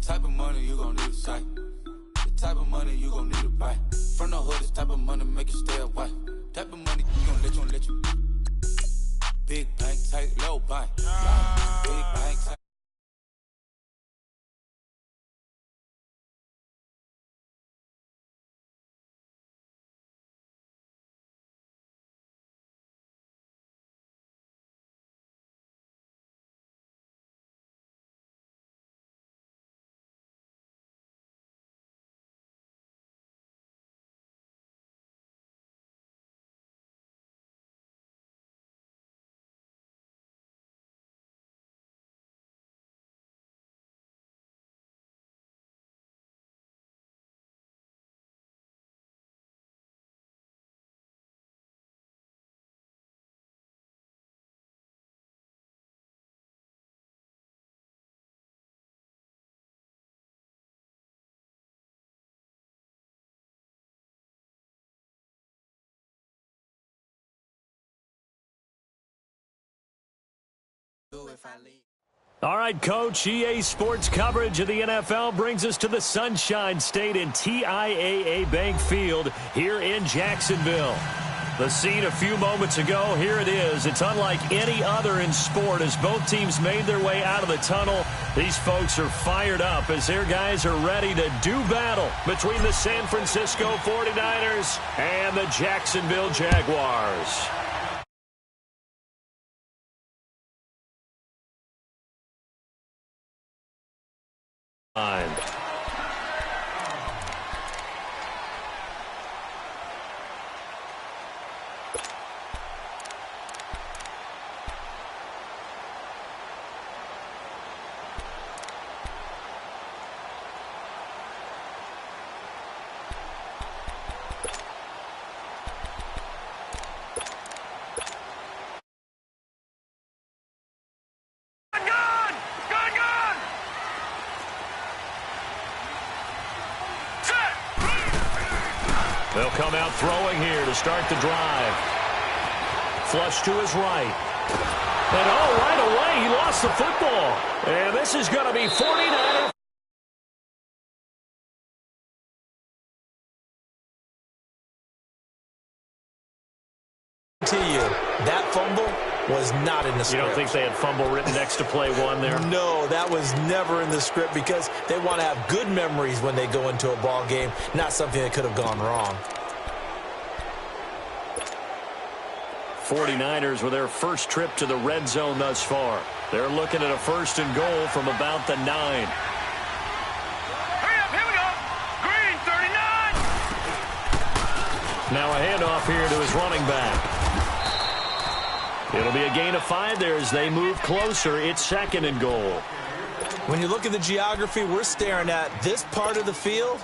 type of money you gon' need a sight. The type of money you gon' need to buy. From the hood, this type of money make you stay away. Type of money you gon' let you. Big bank, tight, low bank. Big bank, tight. All right, Coach, EA Sports coverage of the NFL brings us to the Sunshine State in TIAA Bank Field here in Jacksonville. The scene a few moments ago, here it is. It's unlike any other in sport as both teams made their way out of the tunnel. These folks are fired up as their guys are ready to do battle between the San Francisco 49ers and the Jacksonville Jaguars. They'll come out throwing here to start the drive. Flush to his right. And right away, he lost the football. And this is going to be 49ers. To you, that fumble was not in the script. You don't think they had fumble written next to play one there? No, that was never in the script because they want to have good memories when they go into a ball game, not something that could have gone wrong. 49ers with their first trip to the red zone thus far. They're looking at a 1st and goal from about the 9. Hurry up, here we go. Green, 39. Now a handoff here to his running back. It'll be a gain of 5 there as they move closer. It's 2nd and goal. When you look at the geography we're staring at, this part of the field,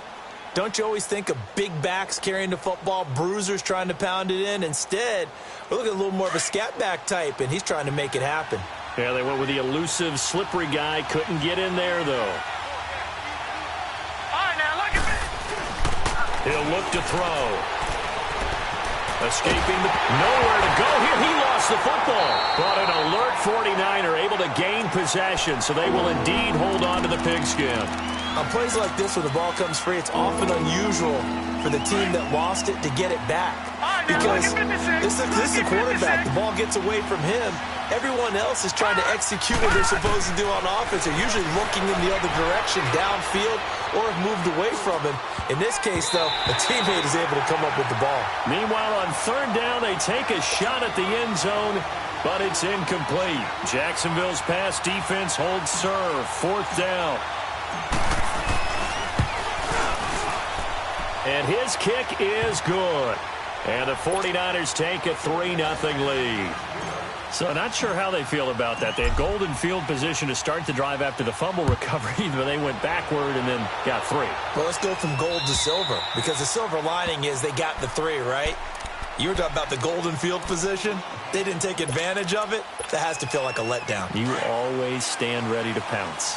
don't you always think of big backs carrying the football, bruisers trying to pound it in? Instead, we're looking at a little more of a scat back type, and he's trying to make it happen. Yeah, they went with the elusive, slippery guy. Couldn't get in there, though. All right, now look at me. He'll look to throw. Escaping the... Nowhere to go here. He lost the football. But an alert 49er able to gain possession, so they will indeed hold on to the pigskin. On plays like this where the ball comes free, it's often unusual for the team that lost it to get it back. Because this is a quarterback. The ball gets away from him. Everyone else is trying to execute what they're supposed to do on offense. They're usually looking in the other direction, downfield, or have moved away from him. In this case, though, a teammate is able to come up with the ball. Meanwhile, on 3rd down, they take a shot at the end zone, but it's incomplete. Jacksonville's pass defense holds serve. 4th down. And his kick is good. And the 49ers take a 3-0 lead. So not sure how they feel about that. They had golden field position to start the drive after the fumble recovery, but they went backward and then got 3. Well, let's go from gold to silver, because the silver lining is they got the 3, right? You were talking about the golden field position. They didn't take advantage of it. That has to feel like a letdown. You always stand ready to pounce.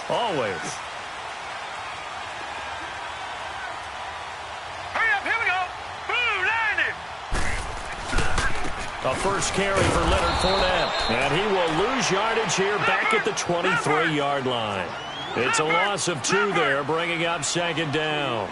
Always. A first carry for Leonard Fournette. And he will lose yardage here back at the 23-yard line. It's a loss of 2 there, bringing up second down.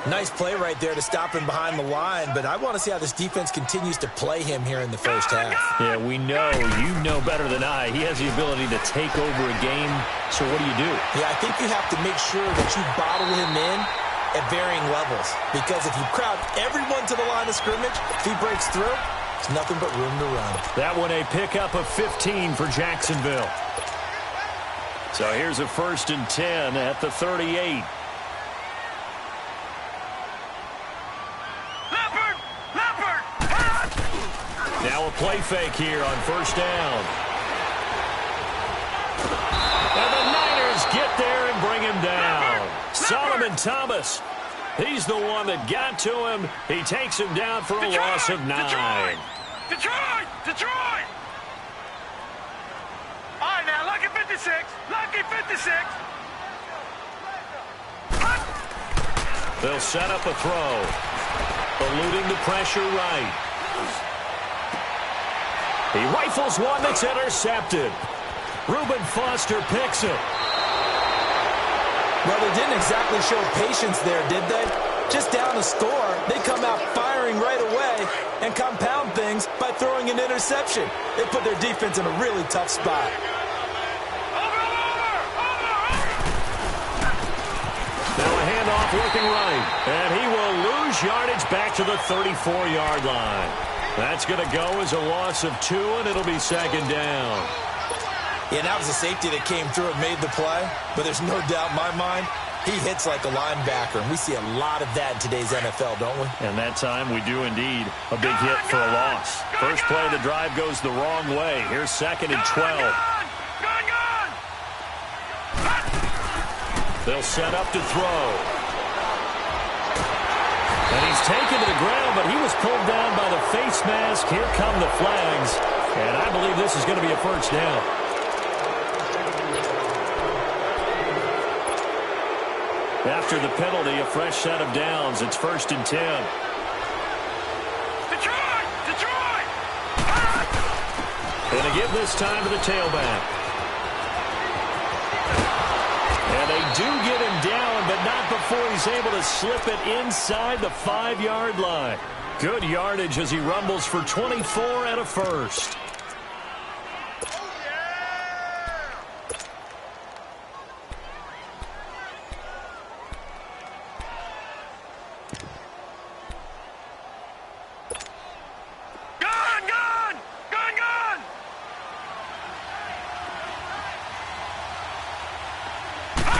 Nice play right there to stop him behind the line, but I want to see how this defense continues to play him here in the first half. Yeah, we know. You know better than I. He has the ability to take over a game, so what do you do? Yeah, I think you have to make sure that you bottle him in at varying levels, because if you crowd everyone to the line of scrimmage, if he breaks through, there's nothing but room to run. That one a pickup of 15 for Jacksonville. So here's a 1st and 10 at the 38. Now a play fake here on 1st down. And the Niners get there and bring him down. Solomon Thomas, he's the one that got to him. He takes him down for a loss of 9. Detroit! All right, now, lucky 56. Lucky 56. They'll set up a throw. Eluding the pressure right. He rifles one that's intercepted. Reuben Foster picks it. Well, they didn't exactly show patience there, did they? Just down a score, they come out firing right away and compound things by throwing an interception. They put their defense in a really tough spot. Now a handoff working right. And he will lose yardage back to the 34-yard line. That's going to go as a loss of 2, and it'll be second down. Yeah, that was a safety that came through and made the play. But there's no doubt in my mind, he hits like a linebacker. And we see a lot of that in today's NFL, don't we? And that time we do indeed. A big hit for a loss. First play of the drive goes the wrong way. Here's 2nd and 12. They'll set up to throw. And he's taken to the ground, but he was pulled down by the face mask. Here come the flags. And I believe this is going to be a 1st down. After the penalty, a fresh set of downs. It's 1st and 10. Detroit! And they give this time to the tailback. And they do get him down, but not before he's able to slip it inside the 5-yard line. Good yardage as he rumbles for 24 and a 1st.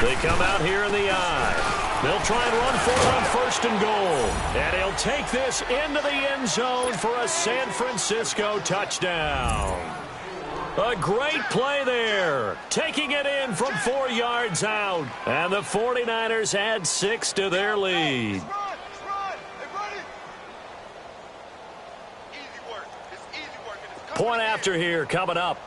They come out here in the eye. They'll try and run for it on 1st and goal. And he'll take this into the end zone for a San Francisco touchdown. A great play there. Taking it in from 4 yards out. And the 49ers add 6 to their lead. Point after here coming up.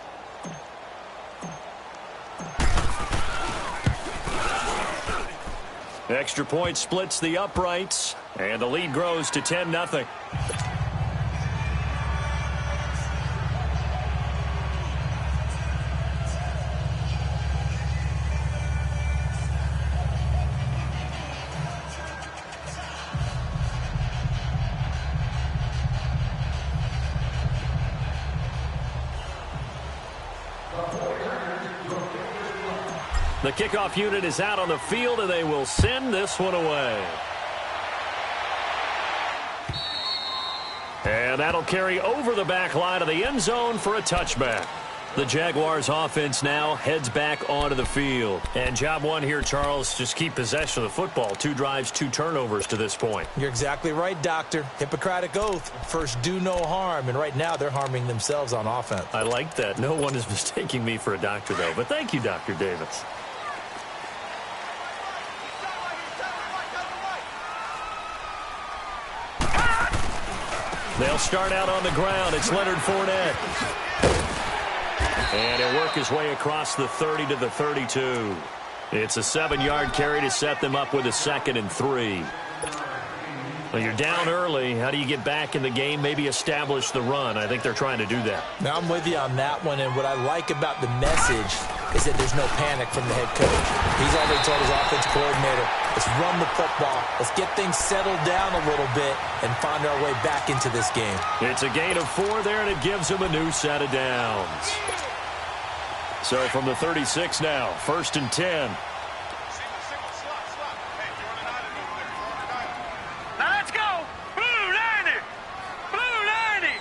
Extra point splits the uprights, and the lead grows to 10-0. The kickoff unit is out on the field, and they will send this one away. And that'll carry over the back line of the end zone for a touchback. The Jaguars offense now heads back onto the field. And job one here, Charles, just keep possession of the football. 2 drives, 2 turnovers to this point. You're exactly right, Doctor. Hippocratic oath. First, do no harm. And right now, they're harming themselves on offense. I like that. No one is mistaking me for a doctor, though. But thank you, Dr. Davis. They'll start out on the ground. It's Leonard Fournette. And he'll work his way across the 30 to the 32. It's a 7-yard carry to set them up with a 2nd and 3. Well, you're down early. How do you get back in the game, maybe establish the run? I think they're trying to do that. Now, I'm with you on that one, and what I like about the message is that there's no panic from the head coach. He's already told his offensive coordinator, let's run the football, let's get things settled down a little bit and find our way back into this game. It's a gain of 4 there, and it gives them a new set of downs. So from the 36 now, 1st and 10. Now let's go. Blue 90. Blue 90.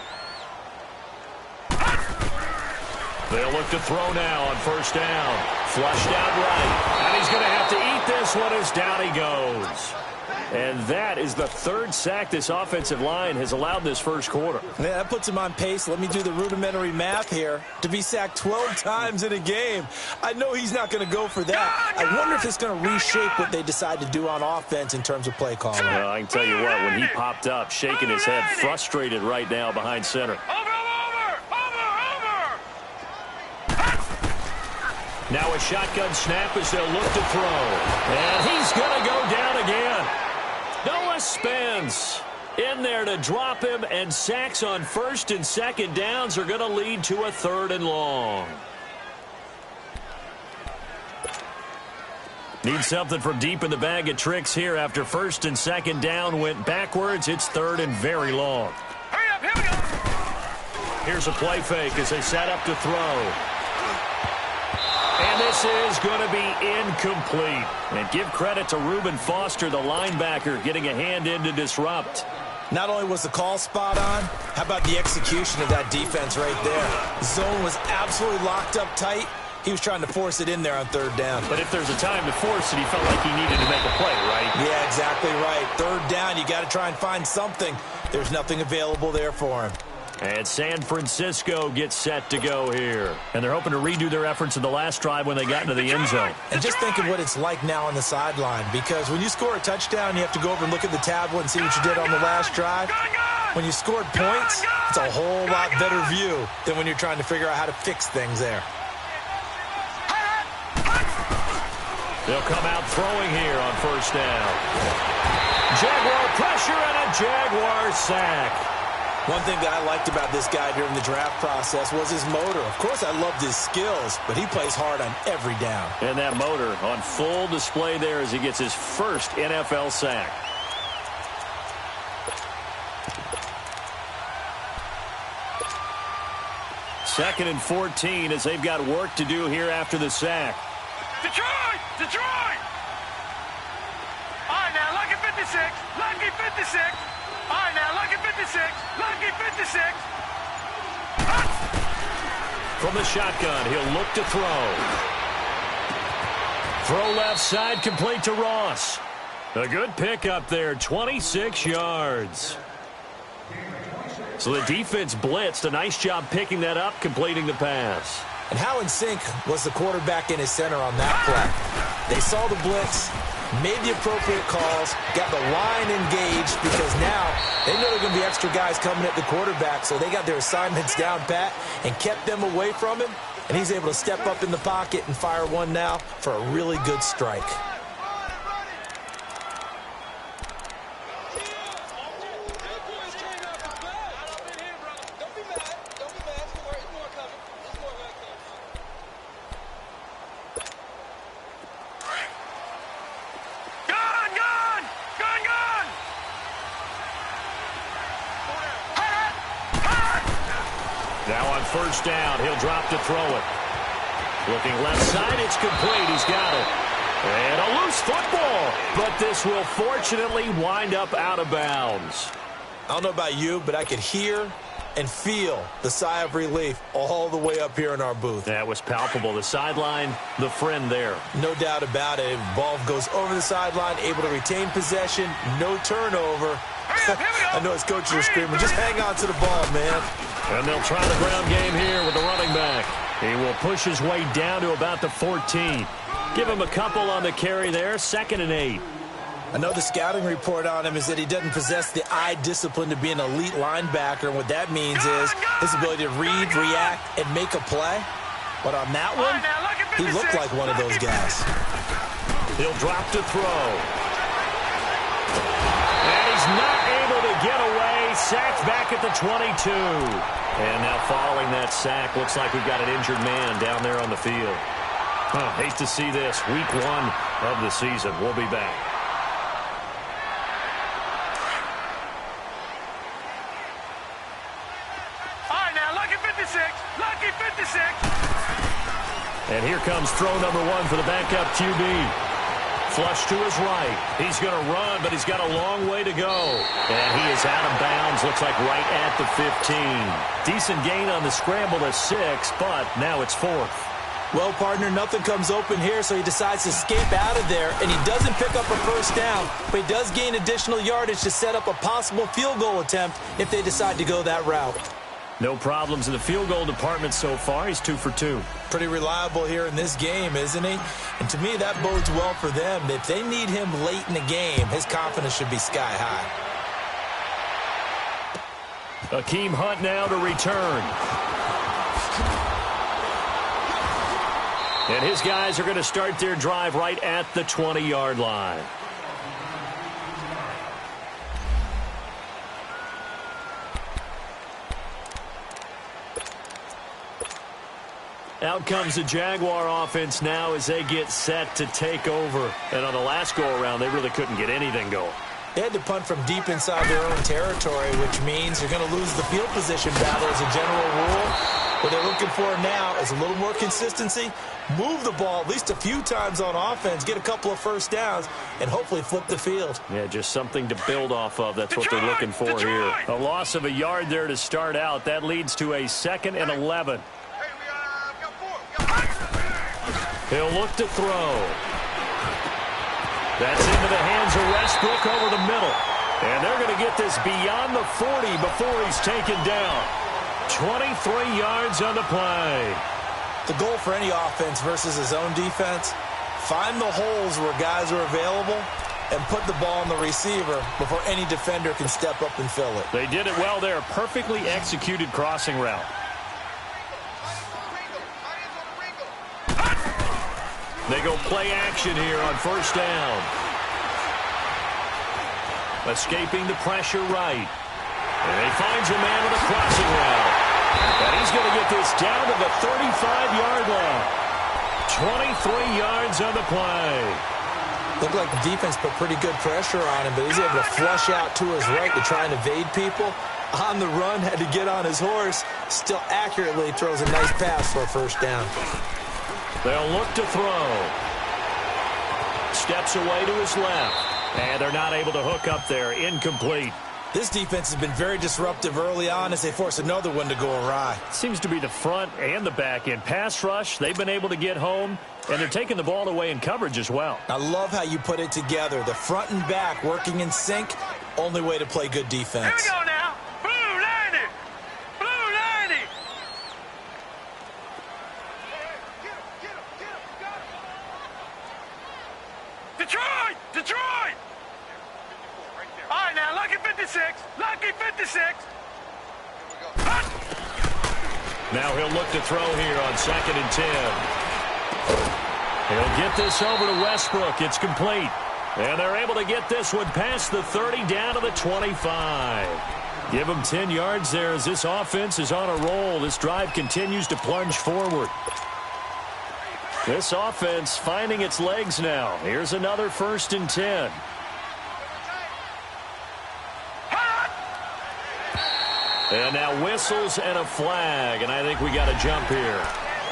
They'll look to throw now on 1st down. Flushed out right. And he's going to have to eat this one as down he goes. And that is the 3rd sack this offensive line has allowed this first quarter. Yeah, that puts him on pace. Let me do the rudimentary math here. To be sacked 12 times in a game, I know he's not going to go for that. I wonder if it's going to reshape what they decide to do on offense in terms of play calling. Well, I can tell you what, when he popped up, shaking his head, frustrated right now behind center. Now a shotgun snap as they'll look to throw. And he's going to go down again. Noah Spence in there to drop him, and sacks on 1st and 2nd downs are going to lead to a 3rd and long. Need something from deep in the bag of tricks here after 1st and 2nd down went backwards. It's 3rd and very long. Hurry up, here we go. Here's a play fake as they set up to throw. And this is going to be incomplete. And give credit to Reuben Foster, the linebacker, getting a hand in to disrupt. Not only was the call spot on, how about the execution of that defense right there? Zone was absolutely locked up tight. He was trying to force it in there on 3rd down. But if there's a time to force it, he felt like he needed to make a play, right? Yeah, exactly right. 3rd down, you got to try and find something. There's nothing available there for him. And San Francisco gets set to go here. And they're hoping to redo their efforts in the last drive when they got into the end zone. And just think of what it's like now on the sideline, because when you score a touchdown, you have to go over and look at the tablet and see what you did on the last drive. When you scored points, it's a whole lot better view than when you're trying to figure out how to fix things there. They'll come out throwing here on 1st down. Jaguar pressure and a Jaguar sack. One thing that I liked about this guy during the draft process was his motor. Of course, I loved his skills, but he plays hard on every down. And that motor on full display there as he gets his first NFL sack. Second and 14 as they've got work to do here after the sack. Detroit! Detroit! All right, now, lucky 56. Lucky 56. All right, now, lucky 56. Lucky 56. From the shotgun, he'll look to throw. Throw left side, complete to Ross. A good pick up there, 26 yards. So the defense blitzed. A nice job picking that up, completing the pass. And how in sync was the quarterback and his center on that play? They saw the blitz, made the appropriate calls, got the line engaged, because now they know there are going to be extra guys coming at the quarterback, so they got their assignments down pat and kept them away from him, and he's able to step up in the pocket and fire one now for a really good strike. Now on 1st down, he'll drop to throw it. Looking left side, it's complete. He's got it. And a loose football, but this will fortunately wind up out of bounds. I don't know about you, but I could hear and feel the sigh of relief all the way up here in our booth. That was palpable. The sideline, the friend there. No doubt about it. Ball goes over the sideline, able to retain possession, no turnover. I know his coaches are screaming, just hang on to the ball, man. And they'll try the ground game here with the running back. He will push his way down to about the 14. Give him a couple on the carry there, 2nd and 8. I know the scouting report on him is that he doesn't possess the eye discipline to be an elite linebacker, and what that means is his ability to read, react, and make a play. But on that one, he looked like one of those guys. He'll drop to throw. And he's is not able to get away. Sacked back at the 22. And now following that sack, looks like we've got an injured man down there on the field. Hate to see this. Week 1 of the season. We'll be back. All right, now, lucky 56. Lucky 56. And here comes throw number 1 for the backup QB. Flush to his right. He's going to run, but he's got a long way to go. And he is out of bounds, looks like right at the 15. Decent gain on the scramble to 6, but now it's 4th. Well, partner, nothing comes open here, so he decides to escape out of there, and he doesn't pick up a first down, but he does gain additional yardage to set up a possible field goal attempt if they decide to go that route. No problems in the field goal department so far. He's 2 for 2. Pretty reliable here in this game, isn't he? And to me, that bodes well for them. If they need him late in the game, his confidence should be sky high. Akeem Hunt now to return. And his guys are going to start their drive right at the 20-yard line. Out comes the Jaguar offense now as they get set to take over. And on the last go-around, they really couldn't get anything going. They had to punt from deep inside their own territory, which means they're going to lose the field position battle as a general rule. What they're looking for now is a little more consistency, move the ball at least a few times on offense, get a couple of first downs, and hopefully flip the field. Yeah, just something to build off of. That's what they're looking for here. A loss of a yard there to start out. That leads to a 2nd and 11. He'll look to throw. That's into the hands of Westbrook over the middle. And they're going to get this beyond the 40 before he's taken down. 23 yards on the play. The goal for any offense versus his own defense, find the holes where guys are available and put the ball on the receiver before any defender can step up and fill it. They did it well there. Perfectly executed crossing route. They go play action here on first down. Escaping the pressure right. And he finds a man with a crossing route. And he's going to get this down to the 35-yard line. 23 yards on the play. Looked like the defense put pretty good pressure on him, but he's able to flush out to his right to try and evade people. On the run, had to get on his horse. Still accurately throws a nice pass for a first down. They'll look to throw. Steps away to his left. And they're not able to hook up there. Incomplete. This defense has been very disruptive early on as they force another one to go awry. Seems to be the front and the back end. Pass rush, they've been able to get home, and they're taking the ball away in coverage as well. I love how you put it together. The front and back working in sync, only way to play good defense. Here we go now. Blue 90. Blue 90. Detroit! Detroit! All right, now, lucky 56. Lucky 56. Now he'll look to throw here on 2nd and 10. He'll get this over to Westbrook. It's complete. And they're able to get this one past the 30 down to the 25. Give them 10 yards there as this offense is on a roll. This drive continues to plunge forward. This offense finding its legs now. Here's another 1st and 10. And now whistles and a flag, and I think we got a jump here.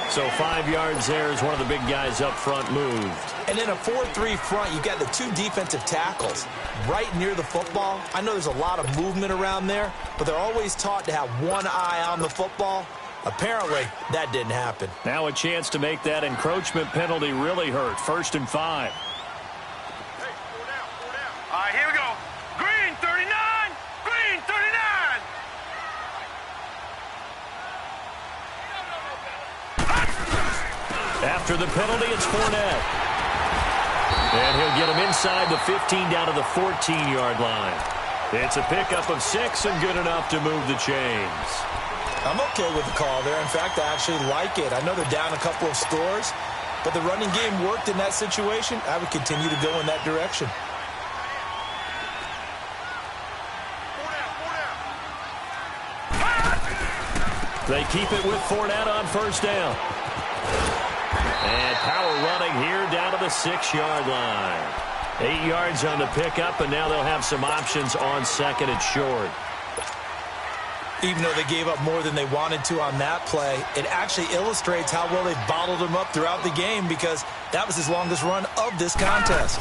So 5 yards there as one of the big guys up front moved. And in a 4-3 front, you've got the 2 defensive tackles right near the football. I know there's a lot of movement around there, but they're always taught to have one eye on the football. Apparently, that didn't happen. Now a chance to make that encroachment penalty really hurt. 1st and 5. All right, here we go. Green 39. Green 39. After the penalty, it's Fournette. And he'll get him inside the 15 down to the 14-yard line. It's a pickup of 6 and good enough to move the chains. I'm okay with the call there. In fact, I actually like it. I know they're down a couple of scores, but the running game worked in that situation. I would continue to go in that direction. They keep it with Fournette on first down. And power running here down to the 6-yard line. 8 yards on the pickup, and now they'll have some options on second and short. Even though they gave up more than they wanted to on that play, it actually illustrates how well they've bottled him up throughout the game, because that was his longest run of this contest.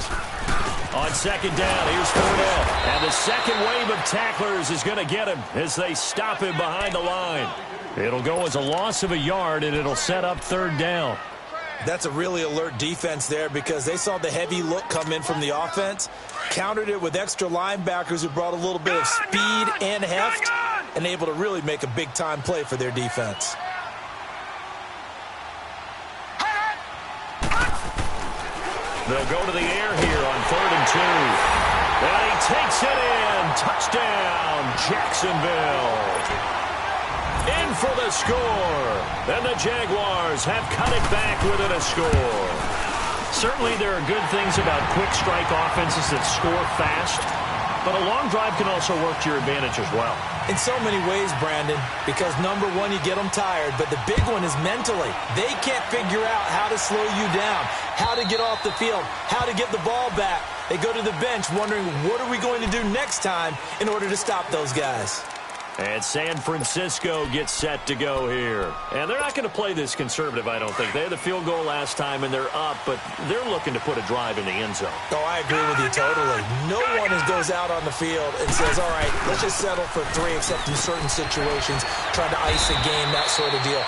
On second down, here's Fournette. And the second wave of tacklers is going to get him as they stop him behind the line. It'll go as a loss of a yard, and it'll set up third down. That's a really alert defense there, because they saw the heavy look come in from the offense, countered it with extra linebackers who brought a little bit of speed and heft, and able to really make a big-time play for their defense. They'll go to the air here on 3rd and 2. And he takes it in. Touchdown, Jacksonville. In for the score. And the Jaguars have cut it back within a score. Certainly there are good things about quick strike offenses that score fast, but a long drive can also work to your advantage as well. In so many ways, Brandon, because number one, you get them tired, but the big one is mentally. They can't figure out how to slow you down, how to get off the field, how to get the ball back. They go to the bench wondering, what are we going to do next time in order to stop those guys? And San Francisco gets set to go here. And they're not going to play this conservative, I don't think. They had the field goal last time, and they're up, but they're looking to put a drive in the end zone. Oh, I agree with you totally. No one goes out on the field and says, all right, let's just settle for 3, except in certain situations, trying to ice a game, that sort of deal.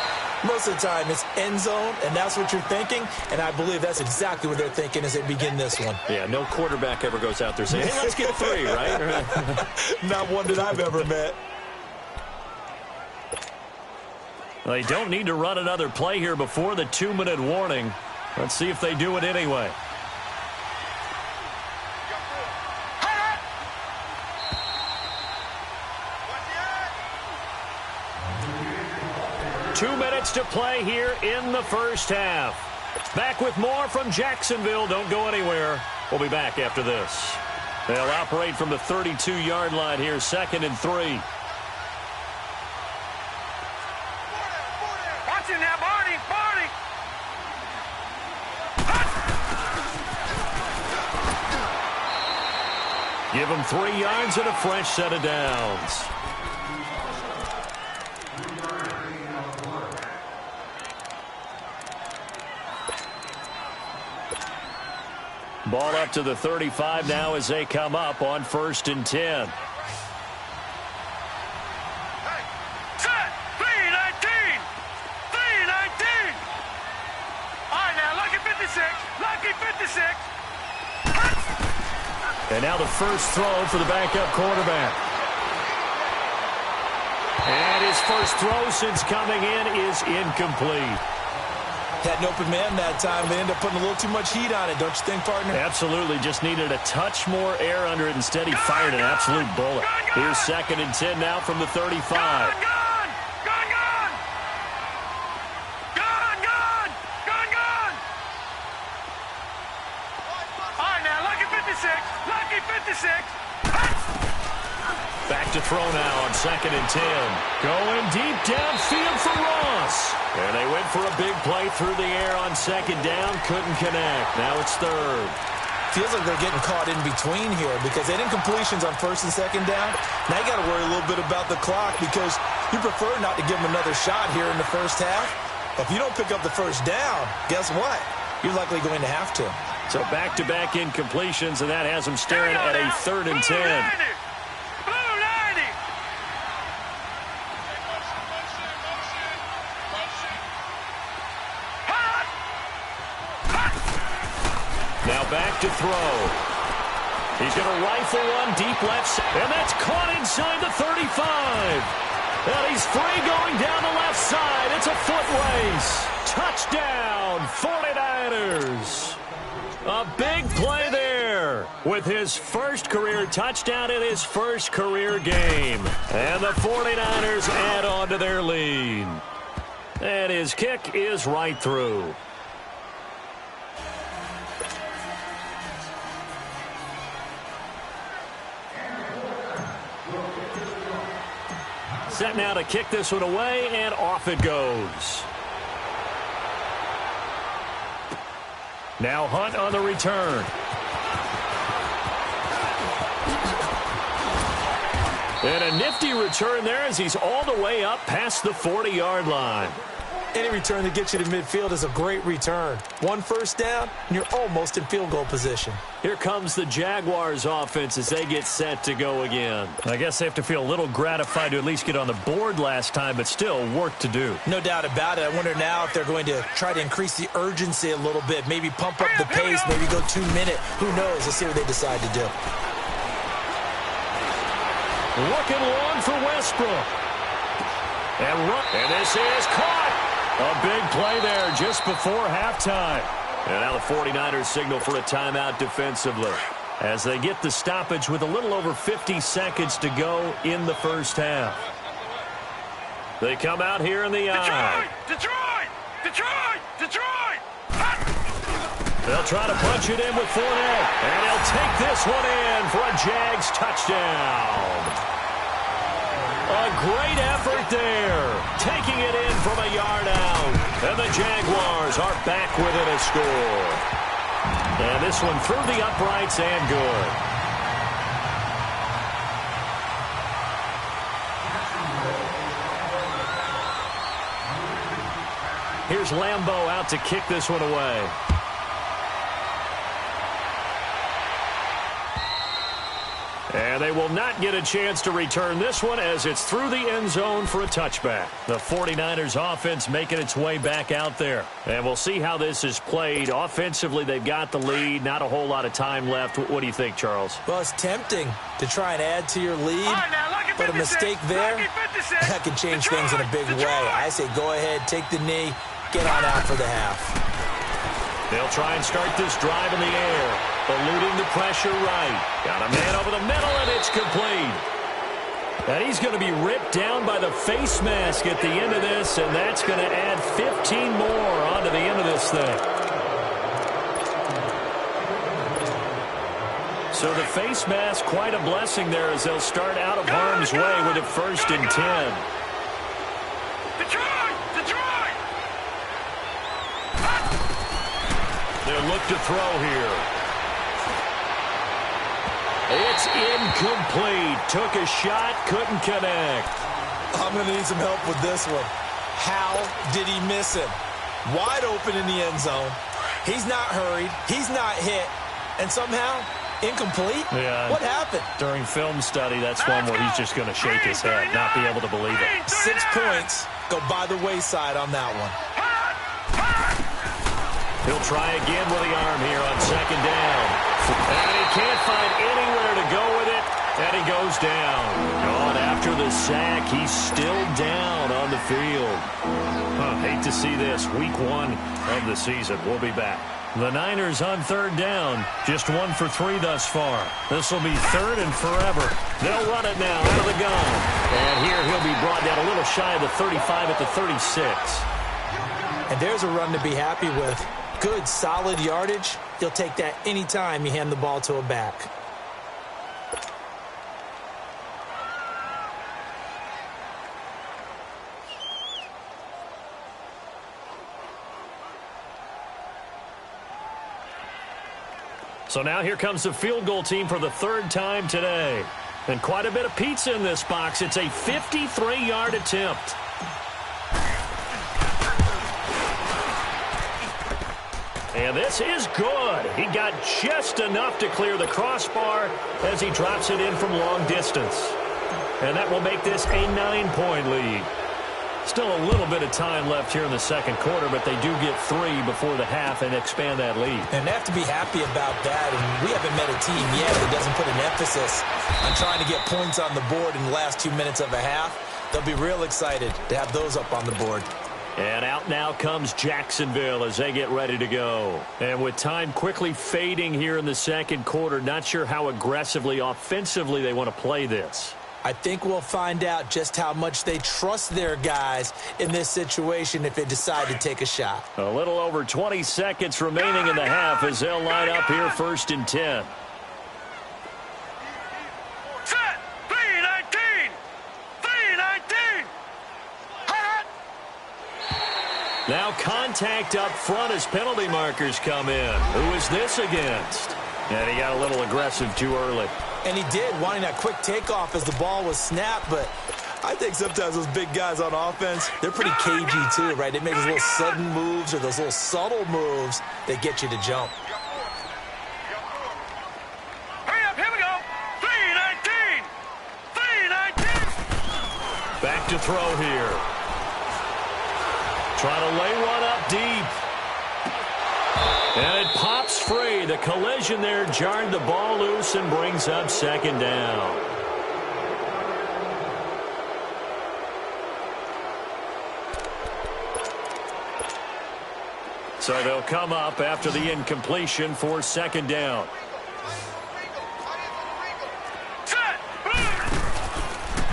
Most of the time, it's end zone, and that's what you're thinking, and I believe that's exactly what they're thinking as they begin this one. Yeah, no quarterback ever goes out there saying, hey, let's get 3, right? Not one that I've ever met. They don't need to run another play here before the 2-minute warning. Let's see if they do it anyway. Two minutes to play here in the first half. Back with more from Jacksonville. Don't go anywhere. We'll be back after this. They'll operate from the 32-yard line here, 2nd and 3. Give them 3 yards and a fresh set of downs. Ball up to the 35 now as they come up on 1st and 10. And now the first throw for the backup quarterback. And his first throw since coming in is incomplete. Had an open man that time. They ended up putting a little too much heat on it, don't you think, partner? Absolutely. Just needed a touch more air under it. Instead, he fired an absolute bullet. Here's 2nd and 10 now from the 35. Back to throw now on 2nd and 10. Going deep downfield for Ross. And they went for a big play through the air on 2nd down. Couldn't connect. Now it's 3rd. Feels like they're getting caught in between here because they didn't completions on 1st and 2nd down. Now you got to worry a little bit about the clock because you prefer not to give them another shot here in the first half. If you don't pick up the first down, guess what? You're likely going to have to. So back-to-back incompletions, and that has them staring at a 3rd and 10. Now back to throw. He's going to rifle one deep left side, and that's caught inside the 35. And he's free going down the left side. It's a foot race. Touchdown, 49ers. A big play there with his first career touchdown in his first career game. And the 49ers add on to their lead. And his kick is right through. Set now to kick this one away, and off it goes. Now Hunt on the return. And a nifty return there as he's all the way up past the 40-yard line. Any return that gets you to midfield is a great return. One first down, and you're almost in field goal position. Here comes the Jaguars offense as they get set to go again. I guess they have to feel a little gratified to at least get on the board last time, but still work to do. No doubt about it. I wonder now if they're going to try to increase the urgency a little bit, maybe pump up the pace, maybe go 2-minute. Who knows? Let's see what they decide to do. Looking long for Westbrook. And this is caught. A big play there just before halftime. And now the 49ers signal for a timeout defensively as they get the stoppage with a little over 50 seconds to go in the first half. They come out here in the eye. Detroit! They'll try to punch it in with Fournette. And he'll take this one in for a Jags touchdown. A great effort there, taking it in from a yard out. And the Jaguars are back within a score. And this one through the uprights and good. Here's Lambeau out to kick this one away. And they will not get a chance to return this one as it's through the end zone for a touchback. The 49ers offense making its way back out there. And we'll see how this is played. Offensively, they've got the lead. Not a whole lot of time left. What do you think, Charles? Well, it's tempting to try and add to your lead, but a mistake there, that can change things in a big way. I say go ahead, take the knee, get on out for the half. They'll try and start this drive in the air, eluding the pressure right. Got a man over the middle, and it's complete. And he's going to be ripped down by the face mask at the end of this, and that's going to add 15 more onto the end of this thing. So the face mask, quite a blessing there as they'll start out of harm's way with a 1st and 10. They'll look to throw here. It's incomplete. Took a shot, couldn't connect. I'm going to need some help with this one. How did he miss him? Wide open in the end zone. He's not hurried. He's not hit. And somehow, incomplete? Yeah. What happened? During film study, that's one where he's just going to shake his head, not be able to believe it. 6 points go by the wayside on that one. He'll try again with the arm here on 2nd down. And he can't find anywhere to go with it, and he goes down. And after the sack, he's still down on the field. Hate to see this. Week 1 of the season. We'll be back. The Niners on 3rd down. Just 1 for 3 thus far. This will be 3rd and forever. They'll run it now out of the gun. And here he'll be brought down a little shy of the 35 at the 36. And there's a run to be happy with. Good, solid yardage. You'll take that anytime you hand the ball to a back. So now here comes the field goal team for the 3rd time today. And quite a bit of pizza in this box. It's a 53-yard attempt. And this is good. He got just enough to clear the crossbar as he drops it in from long distance. And that will make this a 9-point lead. Still a little bit of time left here in the 2nd quarter, but they do get 3 before the half and expand that lead. And they have to be happy about that. And we haven't met a team yet that doesn't put an emphasis on trying to get points on the board in the last 2 minutes of a half. They'll be real excited to have those up on the board. And out now comes Jacksonville as they get ready to go. And with time quickly fading here in the 2nd quarter, not sure how aggressively, offensively they want to play this. I think we'll find out just how much they trust their guys in this situation if they decide to take a shot. A little over 20 seconds remaining in the half as they'll line up here 1st and 10. Set! 3-19! 3-19! Now contact up front as penalty markers come in. Who is this against? And he got a little aggressive too early. And he did, wanting that quick takeoff as the ball was snapped, but I think sometimes those big guys on offense, they're pretty cagey too, right? They make those little sudden moves or those little subtle moves that get you to jump. Hurry up, here we go. 3:19. 3:19. Back to throw here. Trying to lay one up deep. And it pops free. The collision there jarred the ball loose and brings up second down. So they'll come up after the incompletion for second down.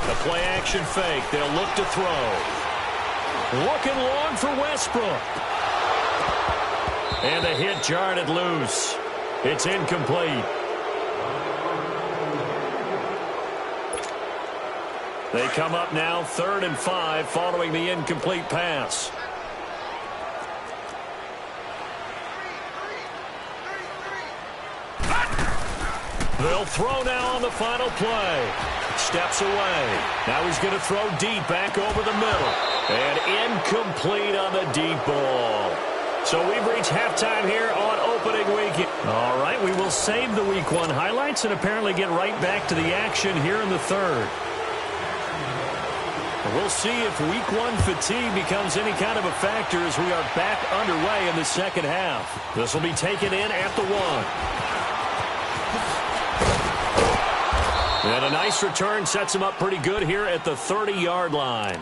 The play action fake. They'll look to throw. Looking long for Westbrook. And the hit jarred it loose. It's incomplete. They come up now 3rd and 5 following the incomplete pass. They'll throw now on the final play. Steps away. Now he's going to throw deep back over the middle. And incomplete on the deep ball. So we've reached halftime here on opening weekend. All right, we will save the Week 1 highlights and apparently get right back to the action here in the third. We'll see if Week 1 fatigue becomes any kind of a factor as we are back underway in the second half. This will be taken in at the 1. And a nice return sets him up pretty good here at the 30-yard line.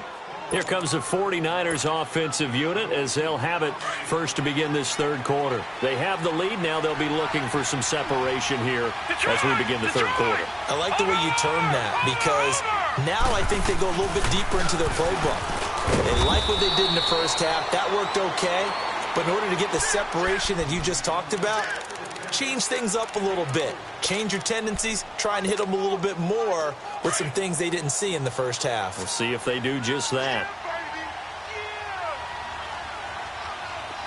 Here comes the 49ers offensive unit as they'll have it first to begin this third quarter. They have the lead. Now they'll be looking for some separation here as we begin the third quarter. I like the way you term that because now I think they go a little bit deeper into their playbook. They like what they did in the first half. That worked okay. But in order to get the separation that you just talked about, change things up a little bit. Change your tendencies. Try and hit them a little bit more with some things they didn't see in the first half. We'll see if they do just that.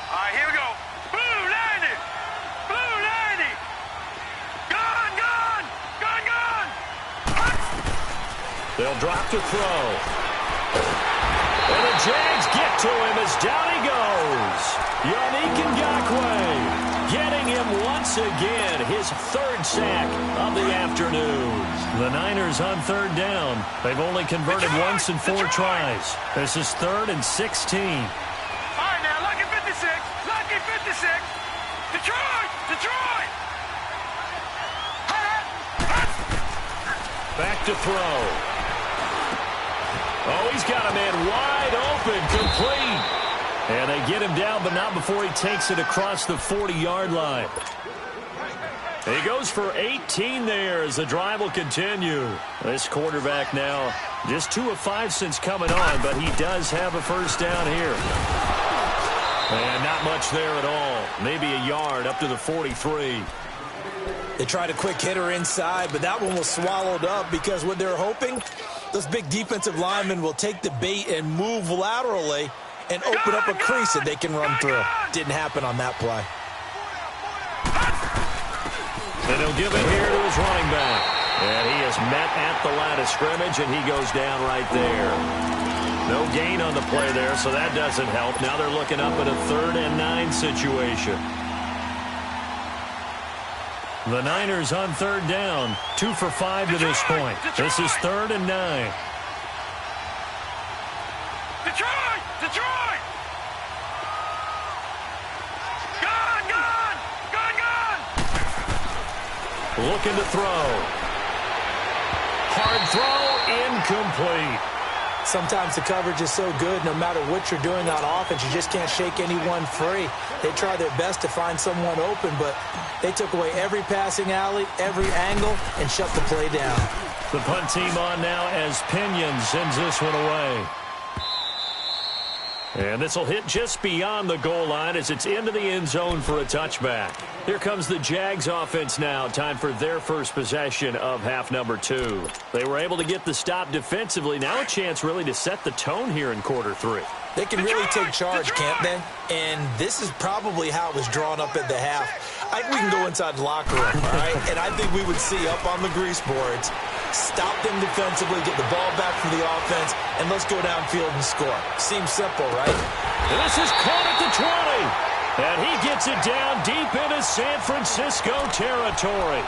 All right, here we go. Blue 90. Blue 90. Gone, gone. Gone, gone. They'll drop to throw. And the Jags get to him as down he goes. Yannick Ngakoue getting him once again, his 3rd sack of the afternoon. The Niners on 3rd down. They've only converted once in 4 tries. This is 3rd and 16. All right, now, lucky 56. Lucky 56. Detroit. Detroit. Back to throw. Oh, he's got a man wide open, complete. And they get him down, but not before he takes it across the 40-yard line. He goes for 18 there as the drive will continue. This quarterback now just 2 of 5 since coming on, but he does have a first down here. And not much there at all. Maybe a yard up to the 43. They tried a quick hitter inside, but that one was swallowed up because what they're hoping, those big defensive linemen will take the bait and move laterally and open up a crease that they can run through. Didn't happen on that play. And he'll give it here to his running back. And he is met at the line of scrimmage, and he goes down right there. No gain on the play there, so that doesn't help. Now they're looking up at a 3rd and 9 situation. The Niners on 3rd down. 2 for 5 to this point. This is 3rd and 9. Detroit! Detroit! Gone, gone! Gone, gone! Looking to throw. Hard throw, incomplete. Sometimes the coverage is so good, no matter what you're doing on offense, you just can't shake anyone free. They try their best to find someone open, but they took away every passing alley, every angle, and shut the play down. The punt team on now as Pinion sends this one away. And this will hit just beyond the goal line as it's into the end zone for a touchback. Here comes the Jags offense now. Time for their first possession of half number 2. They were able to get the stop defensively. Now a chance really to set the tone here in quarter 3. They can really take charge, can't they? And this is probably how it was drawn up at the half. I think we can go inside the locker room, all right? And I think we would see up on the grease boards, stop them defensively, get the ball back from the offense, and let's go downfield and score. Seems simple, right? This is caught at the 20. And he gets it down deep into San Francisco territory.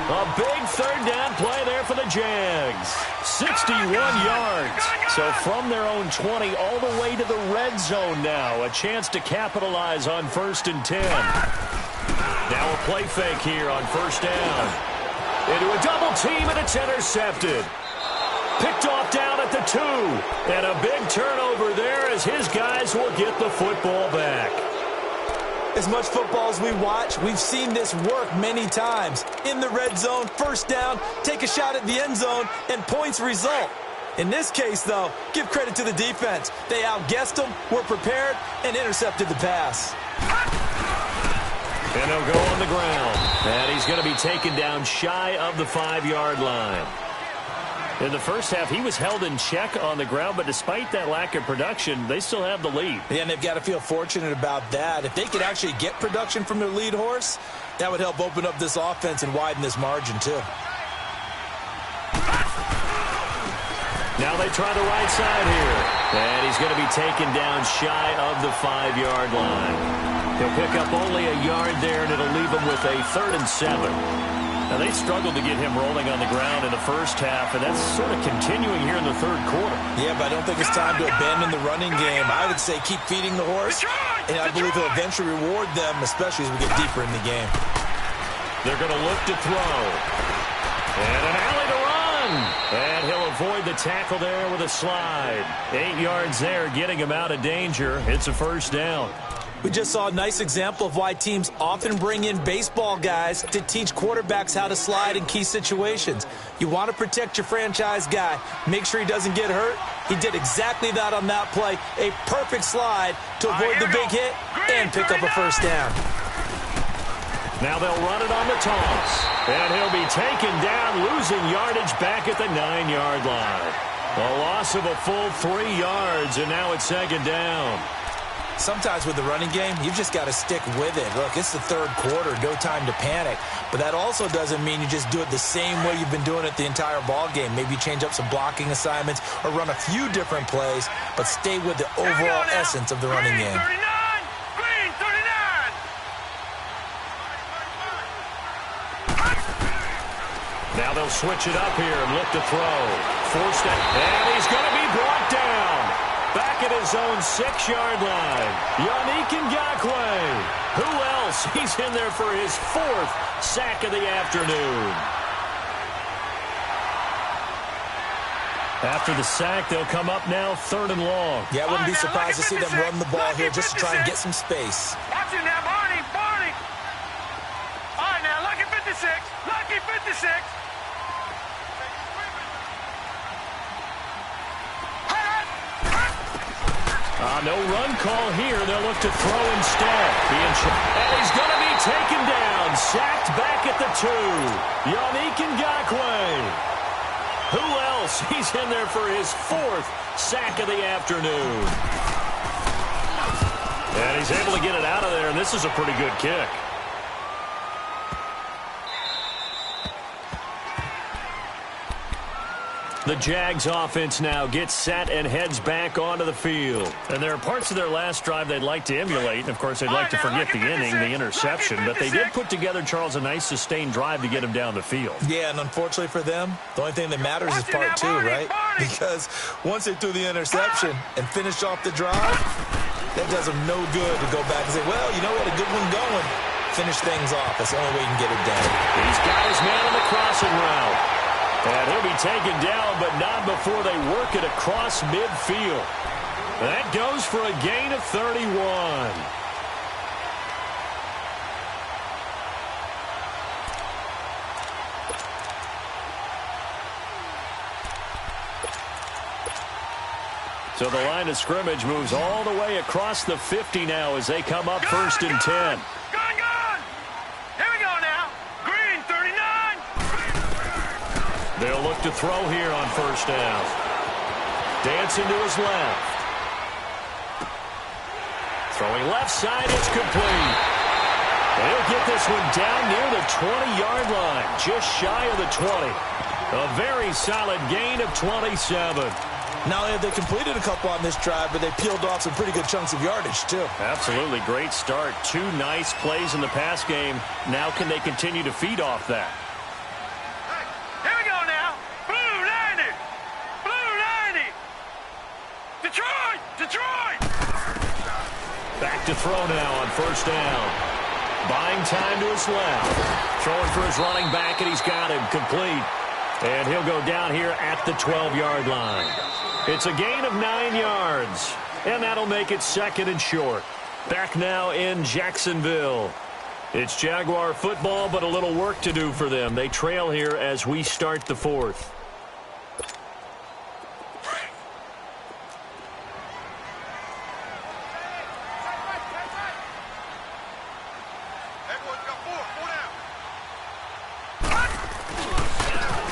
A big third down play there for the Jags. 61 yards. So from their own 20 all the way to the red zone now. A chance to capitalize on 1st and 10. Now a play fake here on 1st down. Into a double team, and it's intercepted. Picked off down at the 2. And a big turnover there as his guys will get the football back. As much football as we watch, we've seen this work many times. In the red zone, 1st down, take a shot at the end zone, and points result. In this case, though, give credit to the defense. They outguessed them, were prepared, and intercepted the pass. And he'll go on the ground. And he's going to be taken down shy of the 5-yard line. In the first half, he was held in check on the ground, but despite that lack of production, they still have the lead. Yeah, and they've got to feel fortunate about that. If they could actually get production from their lead horse, that would help open up this offense and widen this margin, too. Now they try the right side here. And he's going to be taken down shy of the 5-yard line. He'll pick up only a yard there, and it'll leave him with a 3rd and 7. Now, they struggled to get him rolling on the ground in the first half, and that's sort of continuing here in the 3rd quarter. Yeah, but I don't think it's time to abandon the running game. I would say keep feeding the horse, and I believe he'll eventually reward them, especially as we get deeper in the game. They're going to look to throw. And an alley to run. And he'll avoid the tackle there with a slide. 8 yards there, getting him out of danger. It's a 1st down. We just saw a nice example of why teams often bring in baseball guys to teach quarterbacks how to slide in key situations. You want to protect your franchise guy. Make sure he doesn't get hurt. He did exactly that on that play. A perfect slide to avoid the big hit and pick up a 1st down. Now they'll run it on the toss. And he'll be taken down, losing yardage back at the 9-yard line. A loss of a full 3 yards, and now it's 2nd down. Sometimes with the running game, you've just got to stick with it. Look, it's the 3rd quarter, no time to panic. But that also doesn't mean you just do it the same way you've been doing it the entire ball game. Maybe change up some blocking assignments or run a few different plays, but stay with the overall essence of the running game. Green 39. Now they'll switch it up here and look to throw. Forced it, and he's going to be brought down. Back at his own 6-yard line, Yannick Ngakoue. Who else? He's in there for his 4th sack of the afternoon. After the sack, they'll come up now 3rd and long. Yeah, I wouldn't be surprised to see them run the ball here just to try and get some space. Watch it now, Barney. All right, now, lucky 56. Lucky 56. No run call here. They'll look to throw instead. And he's going to be taken down. Sacked back at the 2. Yannick Ngakoue. Who else? He's in there for his 4th sack of the afternoon. And he's able to get it out of there, and this is a pretty good kick. The Jags offense now gets set and heads back onto the field. And there are parts of their last drive they'd like to emulate. And, of course, they'd like to forget the inning, the interception. But they did put together, Charles, a nice sustained drive to get him down the field. Yeah, and unfortunately for them, the only thing that matters is part 2, right? Because once they threw the interception and finished off the drive, that does them no good to go back and say, well, you know, we had a good one going. Finish things off. That's the only way you can get it done. He's got his man on the crossing route. And he'll be taken down, but not before they work it across midfield. That goes for a gain of 31. So the line of scrimmage moves all the way across the 50 now as they come up first and 10. Gone! Here we go now. Green, 39. They'll look to throw here on first down. Dancing to his left. Throwing left side, it's complete. They'll get this one down near the 20-yard line, just shy of the 20. A very solid gain of 27. Not only have they completed a couple on this drive, but they peeled off some pretty good chunks of yardage, too. Absolutely great start. 2 nice plays in the pass game. Now can they continue to feed off that? Here we go now. Blue 90. Blue 90. Detroit! Detroit! Back to throw now on first down. Buying time to his left. Throwing for his running back, and he's got him complete. And he'll go down here at the 12-yard line. It's a gain of 9 yards, and that'll make it second and short. Back now in Jacksonville. It's Jaguar football, but a little work to do for them. They trail here as we start the fourth.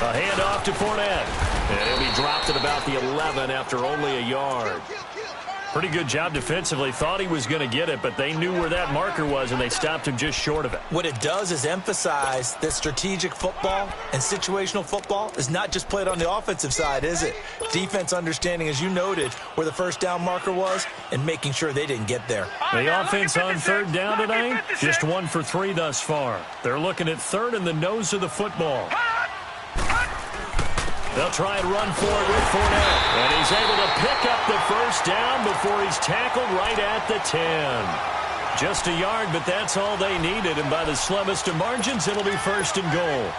A handoff to Fournette. And he'll be dropped at about the 11 after only a yard. Pretty good job defensively. Thought he was going to get it, but they knew where that marker was, and they stopped him just short of it. What it does is emphasize that strategic football and situational football is not just played on the offensive side, is it? Defense understanding, as you noted, where the first down marker was and making sure they didn't get there. The offense on third down tonight, just 1 for 3 thus far. They're looking at third in the nose of the football. They'll try and run for it with Fournette. And he's able to pick up the first down before he's tackled right at the 10. Just a yard, but that's all they needed. And by the slimmest of margins, it'll be first and goal.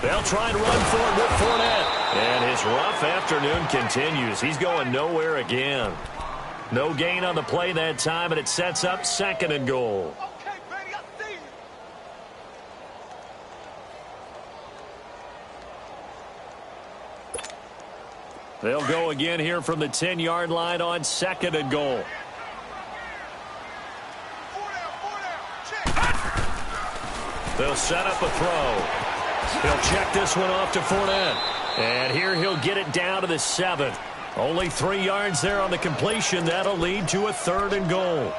They'll try and run for it with Fournette. And his rough afternoon continues. He's going nowhere again. No gain on the play that time, and it sets up second and goal. They'll go again here from the 10-yard line on second and goal. They'll set up a throw. He'll check this one off to Fournette. And here he'll get it down to the 7. Only 3 yards there on the completion. That'll lead to a third and goal.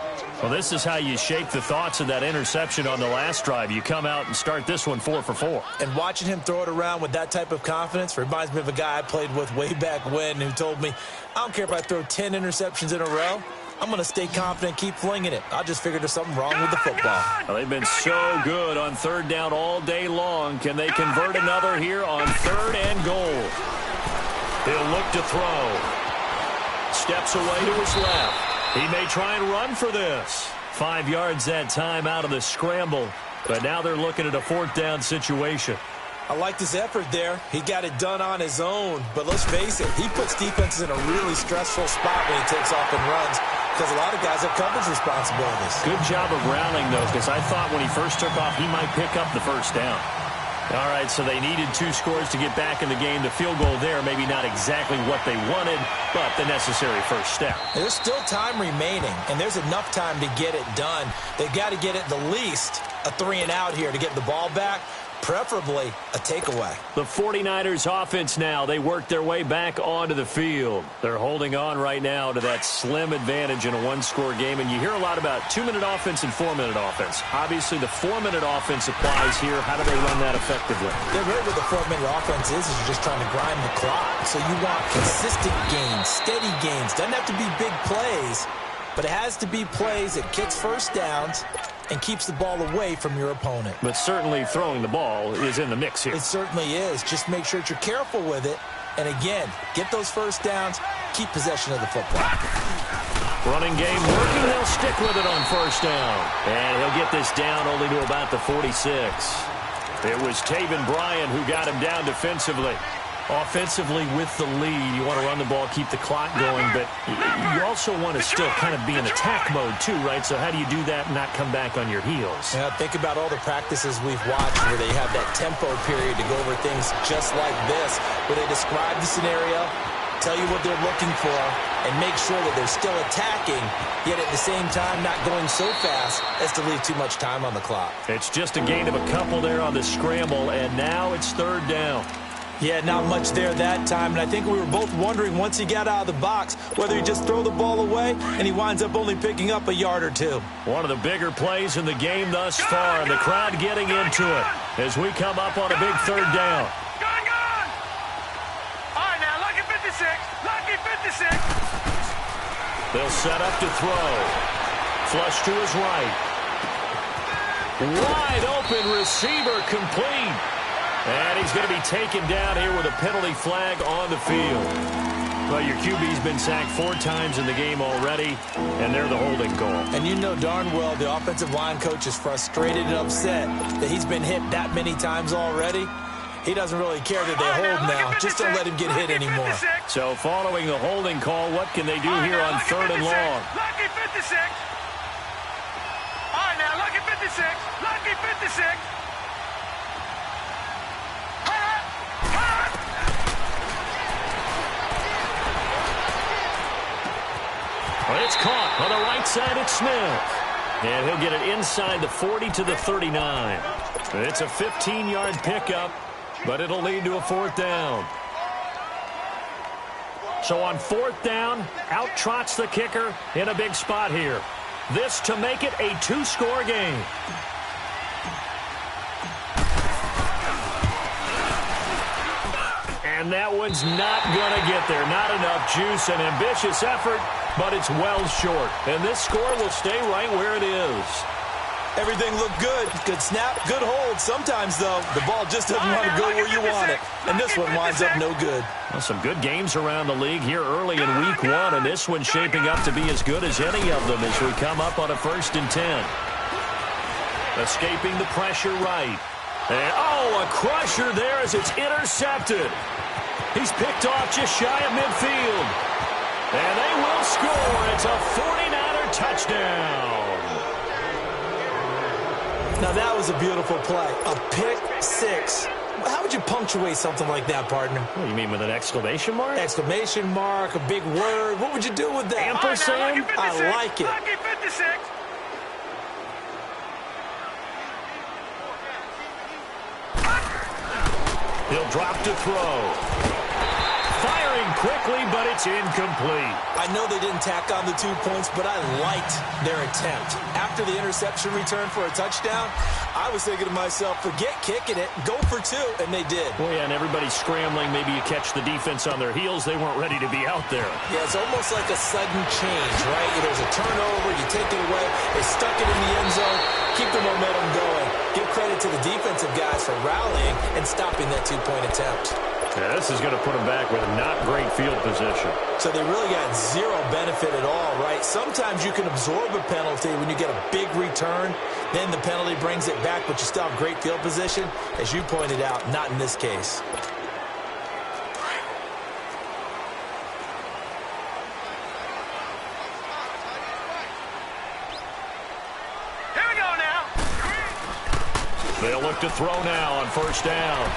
Well, this is how you shake the thoughts of that interception on the last drive. You come out and start this one 4 for 4. And watching him throw it around with that type of confidence reminds me of a guy I played with way back when who told me, I don't care if I throw 10 interceptions in a row. I'm going to stay confident, keep flinging it. I just figured there's something wrong with the football. Well, they've been so good on third down all day long. Can they convert another here on third and goal? He'll look to throw. Steps away to his left. He may try and run for this. 5 yards that time out of the scramble. But now they're looking at a fourth down situation. I liked his effort there. He got it done on his own. But let's face it, he puts defenses in a really stressful spot when he takes off and runs because a lot of guys have coverage responsibilities. Good job of rallying, though, because I thought when he first took off, he might pick up the first down. All right, so they needed 2 scores to get back in the game. The field goal there, maybe not exactly what they wanted, but the necessary first step. There's still time remaining, and there's enough time to get it done. They've got to get it the least a 3-and-out here to get the ball back, preferably a takeaway. The 49ers offense now, they work their way back onto the field. They're holding on right now to that slim advantage in a 1-score game, and you hear a lot about 2-minute offense and 4-minute offense. Obviously, the 4-minute offense applies here. How do they run that effectively? They're really what the 4-minute offense is you're just trying to grind the clock. So you want consistent gains, steady gains. Doesn't have to be big plays, but it has to be plays that gets first downs and keeps the ball away from your opponent. But certainly throwing the ball is in the mix here. It certainly is. Just make sure that you're careful with it. And again, get those first downs, keep possession of the football. Running game working. They'll stick with it on first down. And he'll get this down only to about the 46. It was Taven Bryan who got him down defensively. Offensively with the lead, you want to run the ball, keep the clock going, but you also want to still kind of be in attack mode too, right? So how do you do that and not come back on your heels? Yeah, think about all the practices we've watched where they have that tempo period to go over things just like this, where they describe the scenario, tell you what they're looking for, and make sure that they're still attacking, yet at the same time not going so fast as to leave too much time on the clock. It's just a gain of a couple there on the scramble, and now it's third down. Yeah, not much there that time, and I think we were both wondering once he got out of the box whether he just throw the ball away, and he winds up only picking up a yard or two. One of the bigger plays in the game thus far, and the crowd getting into it as we come up on a big third down. Gone! All right, now, lucky 56. Lucky 56. They'll set up to throw. Flush to his right. Wide open receiver complete. And he's going to be taken down here with a penalty flag on the field. Well, your QB's been sacked 4 times in the game already, and they're the holding call. And you know darn well the offensive line coach is frustrated and upset that he's been hit that many times already. He doesn't really care that they hold now. Just don't let him get hit anymore. So following the holding call, what can they do here on third and long? Lucky 56. All right, now, lucky 56. Lucky 56. Well, it's caught on the right side. It's Smith. And he'll get it inside the 40 to the 39. It's a 15-yard pickup, but it'll lead to a fourth down. So on fourth down, out trots the kicker in a big spot here. This to make it a 2-score game. And that one's not going to get there. Not enough juice. An ambitious effort, but it's well short. And this score will stay right where it is. Everything looked good. Good snap, good hold. Sometimes, though, the ball just doesn't want to go where you want it. And this one winds up no good. Well, some good games around the league here early in week 1, and this one's shaping up to be as good as any of them as we come up on a 1st and 10. Escaping the pressure right. And, oh, a crusher there as it's intercepted. He's picked off just shy of midfield. And they will score. It's a 49er touchdown. Now, that was a beautiful play. A pick six. How would you punctuate something like that, partner? What do you mean, with an exclamation mark? Exclamation mark, a big word. What would you do with that? Ampersand? I like it. Lucky 56. He'll drop to throw. Firing quickly, but it's incomplete. I know they didn't tack on the 2 points, but I liked their attempt. After the interception return for a touchdown, I was thinking to myself, forget kicking it, go for 2, and they did. Well, yeah, and everybody's scrambling. Maybe you catch the defense on their heels. They weren't ready to be out there. Yeah, it's almost like a sudden change, right? There's a turnover, you take it away, they stuck it in the end zone, keep the momentum going. Give credit to the defensive guys for rallying and stopping that 2-point attempt. Yeah, this is going to put them back with not great field position. So they really got zero benefit at all, right? Sometimes you can absorb a penalty when you get a big return. Then the penalty brings it back, but you still have great field position. As you pointed out, not in this case. Here we go now. They'll look to throw now on first down.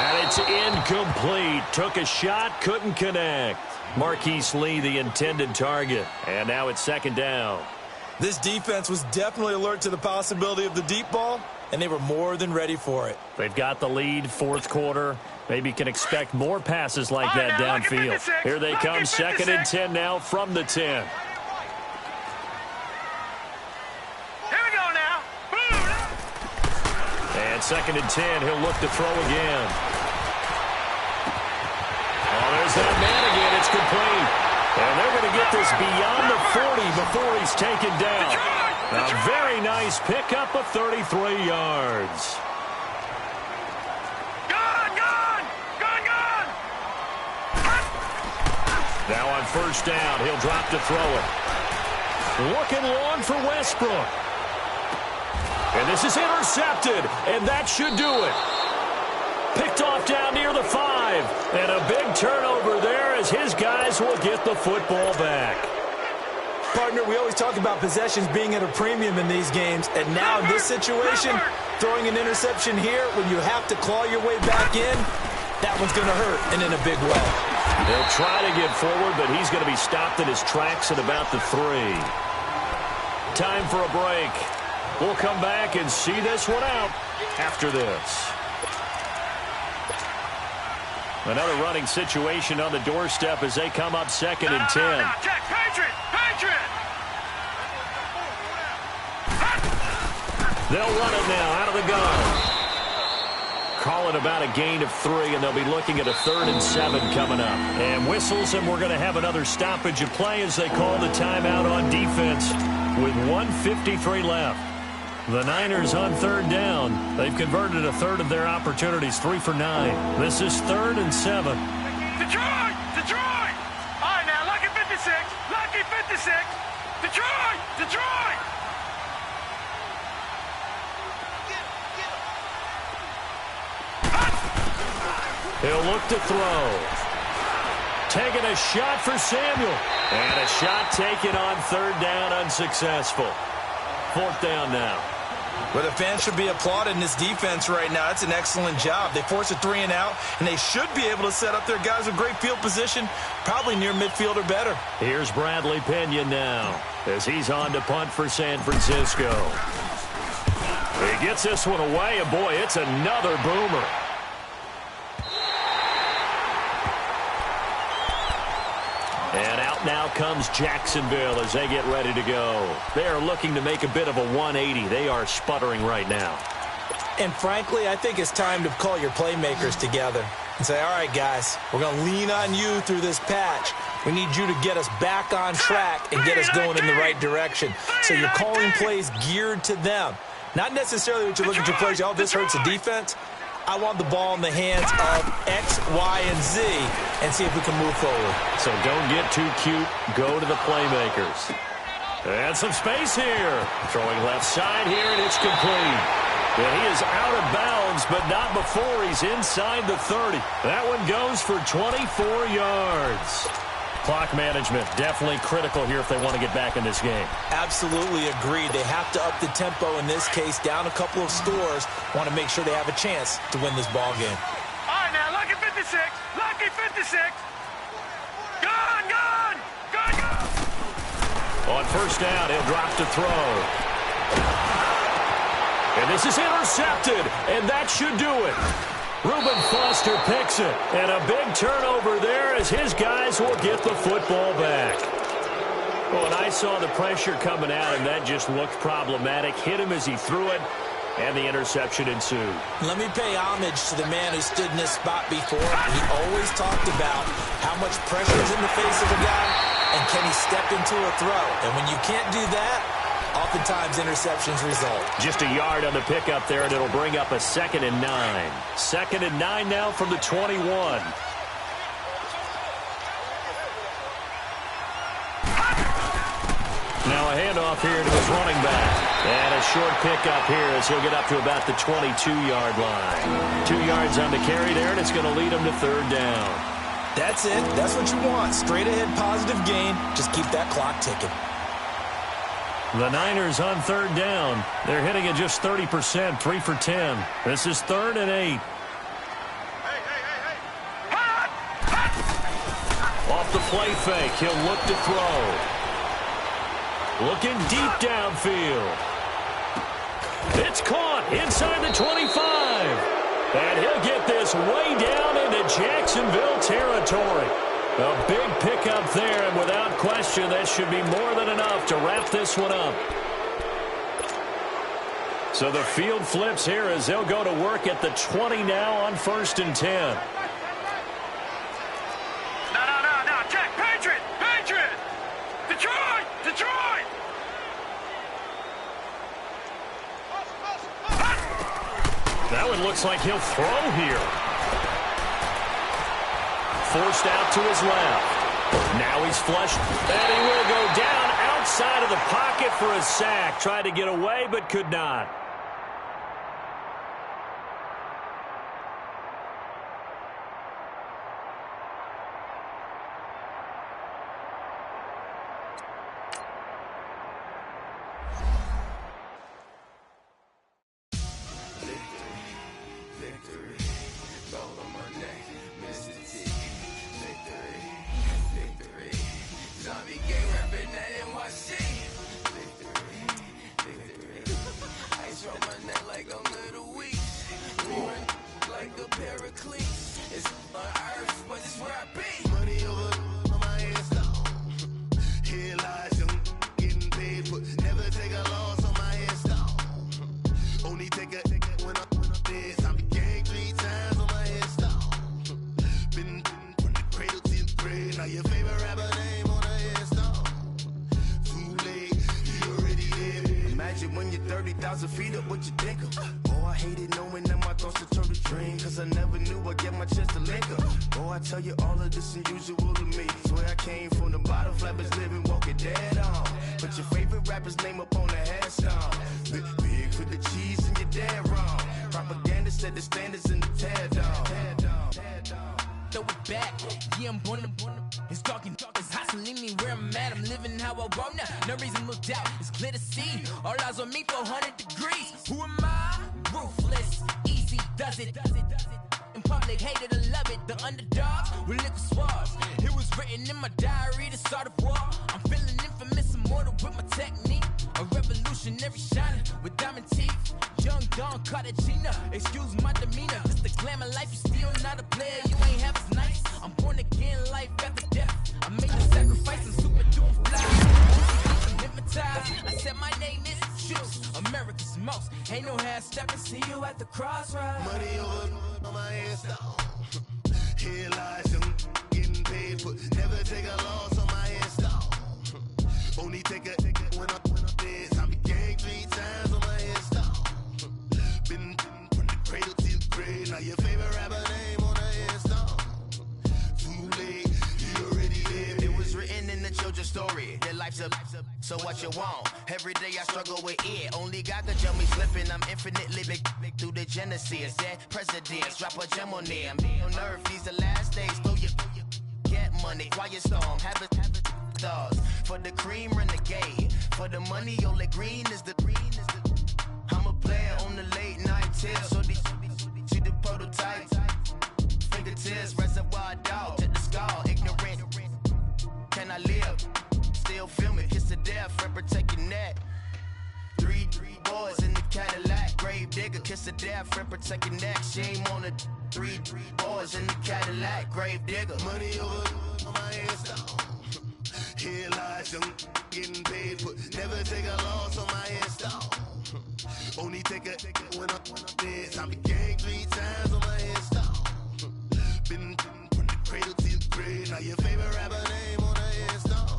And it's incomplete. Took a shot, couldn't connect. Marquise Lee, the intended target. And now it's second down. This defense was definitely alert to the possibility of the deep ball, and they were more than ready for it. They've got the lead, fourth quarter. Maybe can expect more passes like that downfield. Here they come, second and 10 now from the 10. Here we go now. And second and 10, he'll look to throw again. Oh, there's that man again. It's complete. And they're going to get this beyond the 40 before he's taken down. A very nice pickup of 33 yards. Now on first down, he'll drop to throw it. Looking long for Westbrook. And this is intercepted, and that should do it. Picked off down near the 5. And a big turnover there as his guys will get the football back. Partner, we always talk about possessions being at a premium in these games, and now in this situation, throwing an interception here when you have to claw your way back in, that one's going to hurt, and in a big way. They'll try to get forward, but he's going to be stopped in his tracks at about the 3. Time for a break. We'll come back and see this one out after this. Another running situation on the doorstep as they come up 2nd and 10. Jack, Patriot! They'll run it now out of the gun. Call it about a gain of 3, and they'll be looking at a 3rd and 7 coming up. And whistles, and we're going to have another stoppage of play as they call the timeout on defense with 1:53 left. The Niners on 3rd down. They've converted a 1/3 of their opportunities, 3 for 9. This is 3rd and 7. Detroit! Detroit! All right, now, lucky 56. Lucky 56. Detroit! Detroit! He'll look to throw. Taking a shot for Samuel. And a shot taken on 3rd down, unsuccessful. 4th down now. But the fans should be applauding this defense right now. It's an excellent job. They force a 3 and out, and they should be able to set up their guys with great field position, probably near midfield or better. Here's Bradley Pena now as he's on to punt for San Francisco. He gets this one away, and boy, it's another boomer. And out now comes Jacksonville as they get ready to go. They are looking to make a bit of a 180. They are sputtering right now. And frankly, I think it's time to call your playmakers together and say, all right, guys, we're going to lean on you through this patch. We need you to get us back on track and get us going in the right direction. So you're calling plays geared to them. Not necessarily what you look at your plays, oh, this hurts the defense. I want the ball in the hands of X, Y, and Z and see if we can move forward. So don't get too cute. Go to the playmakers. And some space here. Throwing left side here, and it's complete. And he is out of bounds, but not before he's inside the 30. That one goes for 24 yards. Clock management definitely critical here if they want to get back in this game. Absolutely agreed. They have to up the tempo in this case, down a couple of scores. Want to make sure they have a chance to win this ball game. All right, now, lucky 56. Lucky 56. Gun! On 1st down, he'll drop to throw. And this is intercepted, and that should do it. Reuben Foster picks it, and a big turnover there as his guys will get the football back. Well, and I saw the pressure coming at him. That just looked problematic. Hit him as he threw it, and the interception ensued. Let me pay homage to the man who stood in this spot before. He always talked about how much pressure is in the face of a guy, and can he step into a throw. And when you can't do that, oftentimes interceptions result. Just a yard on the pickup there, and it'll bring up a 2nd and 9. 2nd and 9 now from the 21. Now a handoff here to his running back. And a short pickup here as he'll get up to about the 22-yard line. 2 yards on the carry there, and it's going to lead him to 3rd down. That's it. That's what you want. Straight ahead positive gain. Just keep that clock ticking. The Niners on 3rd down. They're hitting at just 30%, 3 for 10. This is 3rd and 8. Off the play fake, he'll look to throw. Looking deep downfield. It's caught inside the 25. And he'll get this way down into Jacksonville territory. A big pickup there, and without question, that should be more than enough to wrap this one up. So the field flips here as they'll go to work at the 20 now on 1st and 10. No, Jack, Patriot! Detroit! That one looks like he'll throw here. Forced out to his left. Now he's flushed, and he will go down outside of the pocket for a sack. Tried to get away, but could not. Been from the cradle to the grave. Now your favorite rapper name on a headstone. Too late, you already there. Imagine when you're 30,000 feet up, what you think of? Oh, I hated knowing that my thoughts would turn to dream, cause I never knew I'd get my chance to link up. Oh, I tell you all of this unusual to me. Swear I came from the bottom, flappers living, walking dead on. Put your favorite rapper's name up on the headstone. Big for the cheese and you're dead wrong. Propaganda set the standards in the tear down. Throw it back, yeah, I'm born to. It's talking, it's hustling me where I'm at. I'm living how I want now. No reasonable doubt, it's clear to see. All eyes on me, 400 degrees. Who am I? Ruthless, easy, does it. In public, hate it or love it. The underdogs with liquor swabs. It was written in my diary to start a war. I'm feeling infamous, immortal with my technique. A revolutionary shining with diamond teeth. Young Don Cartagena, excuse my demeanor. Just the glamour life, you still not a player. You ain't half as nice. I'm born again, life after death. I made a sacrifice and super duper fly. I'm hypnotized. I said my name is Juice. America's most. Ain't no half stepping. See you at the crossroads. Money over on my headstone. Here lies young, getting paid for. Never take a loss on my headstone. Only take a when I'm dead. I be gang 3 times on my headstone. Been from the cradle to the grave. Now your favorite rapper name on a headstone. Too late, you already there. It was written in the children's story. Their life's a so what you want? Every day I struggle with it. Only God could jump me slipping. I'm infinitely big through the genesis. That presidents drop a gem on them. On earth, these the last days. Throw your get money. Quiet storm. Have it stars. For the cream, renegade. For the money, only green is the. I'm a player on the late night tips. So these see the prototype. Fingertips, reservoir dog. To the skull, ignorant. Can I live? Still film it, kiss to death, friend protect your neck. Three boys in the Cadillac, grave digger, kiss to death, friend protect your neck. Shame on the three boys in the Cadillac, grave digger. Money over on my headstone. Here lies young, getting paid for. Never take a loss on my headstone. Only take a when I'm dead. I be gang 3 times on my headstone. Been from the cradle to the grave. Now your favorite rapper name on a headstone.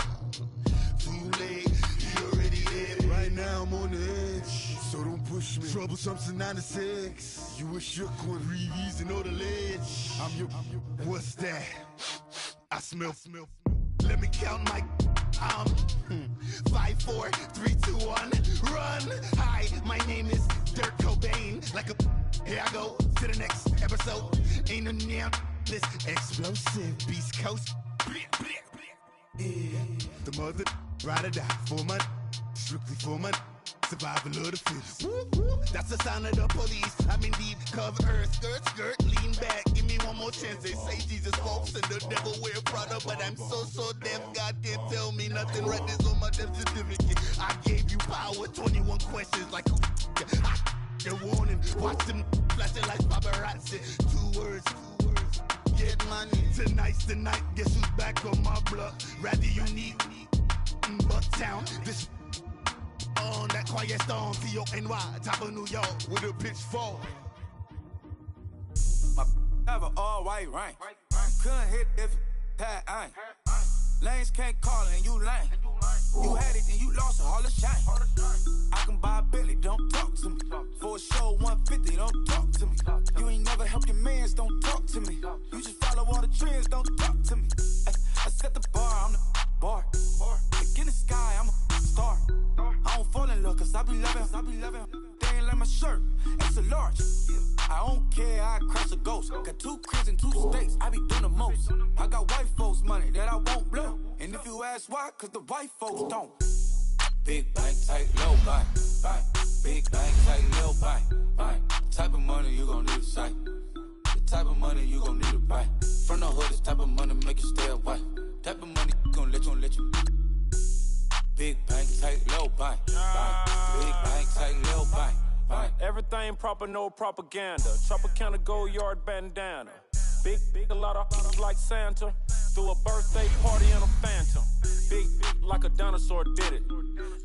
Too late, you already there. Right now I'm on the edge, so don't push me. Troublesome to 9 to 6. You a shook one, Reeves and know the ledge. I'm your, what's that? I smell. Let me count my. 5, 4, 3, 2, 1, run. Hi, my name is Dirk Cobain. Like a, here I go to the next episode. Ain't no damn this explosive Beast Coast. Yeah. The mother ride or die for my, strictly for my. Survival of the fittest. That's the sign of the police. I'm indeed cover earth, skirt, lean back. Give me one more chance. They say Jesus walks and the devil wear Prada, but I'm so deaf. God can't tell me nothing. Right this on my death certificate. I gave you power. 21 questions like the warning. Watch them flashing like paparazzi. 2 words. Get money. Tonight's the night. Guess who's back on my block? Rather unique. Bucktown. This. On that quiet storm, T-O-N-Y, top of New York, with a pitchfork. My have an all-white rank. Couldn't hit if it had ain't. Lanes can't call it and you lame. You had it and you lost it, all the shame. I can buy a Billy, don't talk to me. For a show 150, don't talk to me. You ain't never helped your mans, don't talk to me. You just follow all the trends, don't talk to me. I set the bar, I'm the bar. Like in the sky, I'm a star. I don't fall in love cause I be loving. They ain't like my shirt, it's a large. I don't care, I crash a ghost. Got 2 cribs in 2 states, I be doing the most. I got white folks money that I won't blow. And if you ask why, cause the white folks don't. Big bank, tight, low bank. Big bank, tight, low bank. Type of money you gon' need a sight. The type of money you gon' need to buy. From the hood, this type of money make you stay away. Type of money gon' let you. Big bank, tight, low bank. Big bank, tight, low bank. Everything proper, no propaganda. Tropicana gold yard bandana. Big, a lot of like Santa. Threw a birthday party in a phantom. Big like a dinosaur did it.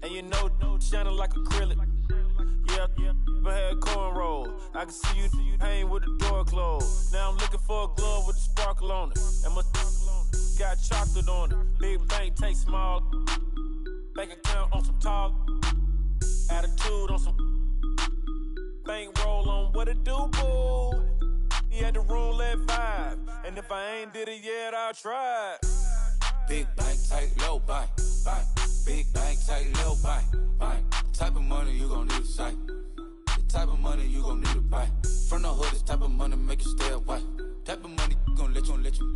And you know, shining like acrylic. Yeah, had cornrows. I can see you hang with the door closed. Now I'm looking for a glove with a sparkle on it. And my got chocolate on it. Big bank take small. Bank account on some talk. Attitude on some bank roll on what it do, boo. He had the roulette vibe. And if I ain't did it yet, I'll try. Big bank, tight, low bank, bank. Big bank, tight, low bank, bank. Type of money you gon' need a sight. The type of money you gon' need to buy. From the hood, this type of money make you stay away. Type of money gon' let you.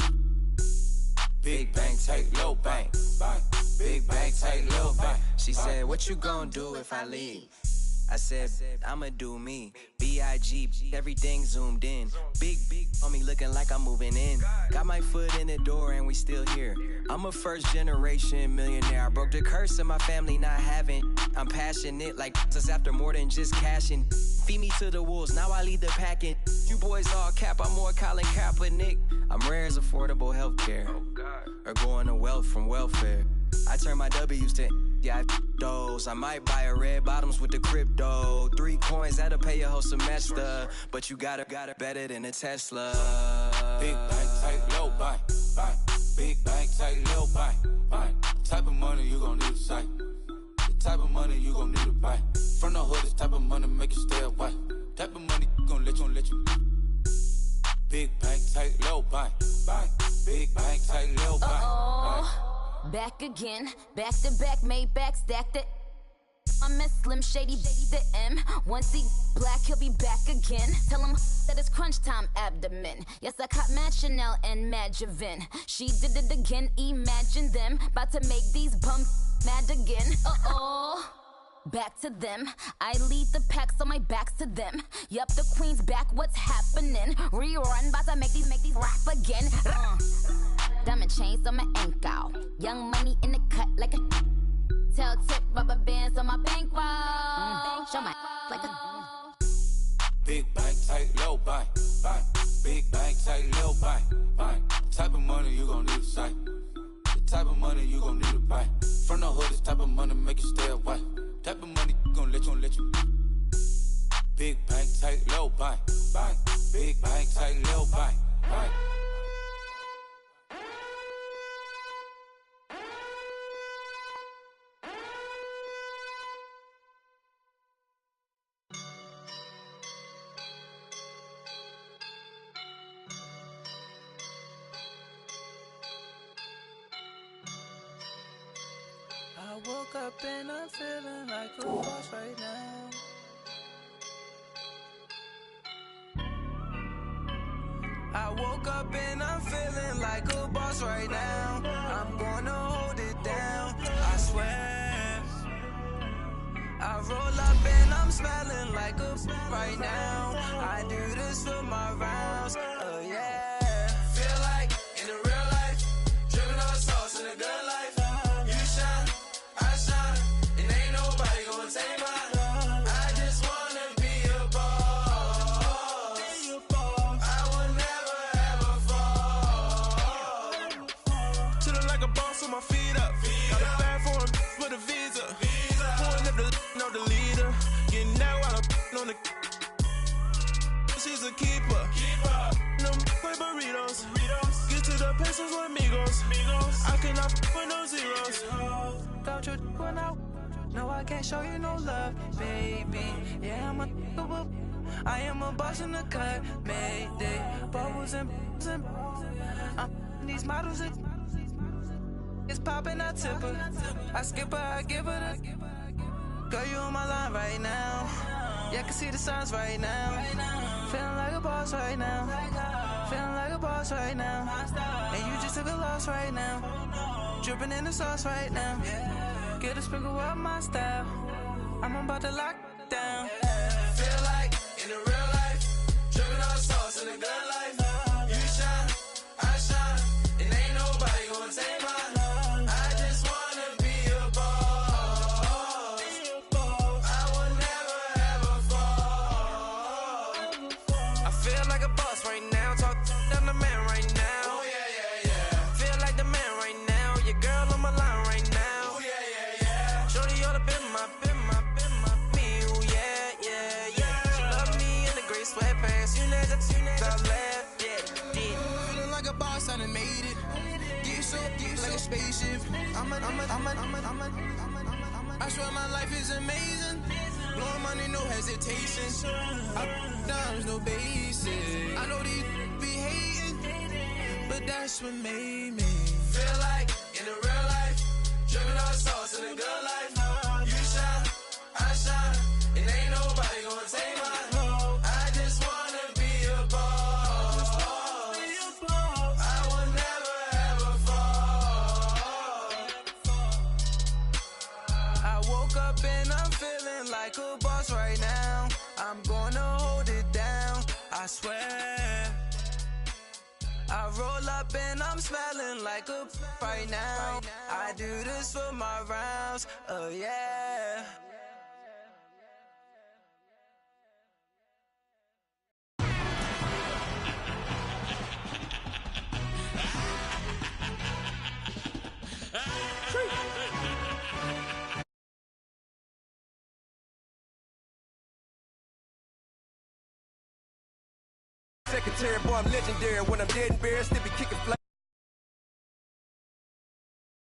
Big bank, tight, low bank, bank. Big bank, tight, low bank. She said, what you gon' do if I leave? I said, I'ma do me. B.I.G. Everything zoomed in. Big on me looking like I'm moving in. Got my foot in the door and we still here. I'm a first generation millionaire. I broke the curse of my family not having. I'm passionate like us after more than just cashing. Feed me to the wolves, now I lead the packing. You boys all cap, I'm more Colin Kaepernick. I'm rare as affordable healthcare. Or going to wealth from welfare. I turn my W's to those. I might buy a red bottoms with the crypto. 3 coins, that'll pay your whole semester. But you got it better than a Tesla. Big bank, tight, low bank, bank. Big bank, tight, low bank, bank. Type of money you gon' need a sight. The type of money you gon' need to buy. From the hood, this type of money make you stay away. Type of money gon' let you. Big bank, tight, low bank, bank. Big bank, tight, low bank, bank. Back again, back to back, made back, stacked it. I'm a Slim Shady, the M. Once he black, he'll be back again. Tell him that it's crunch time abdomen. Yes, I caught Mad Chanel and Mad Javin. She did it again, imagine them. About to make these bumps mad again. Back to them. I lead the pack, so my back's to them. Yup, the queen's back, what's happening? Rerun, about to make these rap again. Diamond chains on my ankle. Young money in the cut like a tail tip, rubber bands on my bankroll. Show my like a Big bank, tight, low bank, bank. Big bank, tight, low bank, bank. Type of money you gon' need a sight. The type of money you gon' need to buy. From the hood, this type of money make you stay away. Type of money gon' let you. Big bank, tight, low bank, bank. Big bank, tight, low bank, bank. I woke up and I'm feeling like a boss right now. I woke up and I'm feeling like a boss right now. I'm gonna hold it down, I swear. I roll up and I'm smelling like a right now. I do this for my rounds, oh yeah. Feel like in the real life, dripping on sauce in the good life. You shine, I shine, and ain't nobody gonna take mine. I just wanna be a boss. I will never ever fall. Chillin' like a boss with my feet up. Got a bag for him with a visa. Pulling up the know the leader. Getting that while I'm on the. She's a keeper. No play burritos. Get to the pesos with amigos. I cannot with no zeros. Don't you run out? No, I can't show you no love, baby. Yeah, I am a boss in the cut, Mayday. Bubbles and I'm these models. It's popping, I tip her. I skip her, I give her the. Girl, you on my line right now. Yeah, I can see the signs right now. Feeling like a boss right now. Feeling like a boss right now. And you just took a loss right now. Dripping in the sauce right now. Get a sprinkle up my style. I'm about to lock down. Feel like in the real life, dripping on sauce in the good life. You shine, I shine, and ain't nobody gonna take mine. I just wanna be a boss. I will never ever fall. I feel like a boss right now. Talk to the man right now. Oh yeah. Feel like the man right now. Your girl on my line right now. Oh yeah. Shorty oughta been my me. Ooh, yeah. done made it. Get so like a spaceship. I swear my life is amazing. Blowing money, no hesitation. Dimes, no basic. I know these be hating, but that's what made me feel like in the real life. Dripping all sauce in the good life. You shine, I shine, and ain't nobody gonna take mine. I just wanna be a boss. I will never ever fall. I woke up and I'm feeling like a boss right now. I'm gonna hold it down, I swear. I roll up and I'm smelling like a right now. I do this for my rounds, oh yeah. Secretary, boy, I'm legendary. When I'm dead and buried, still be kicking flat.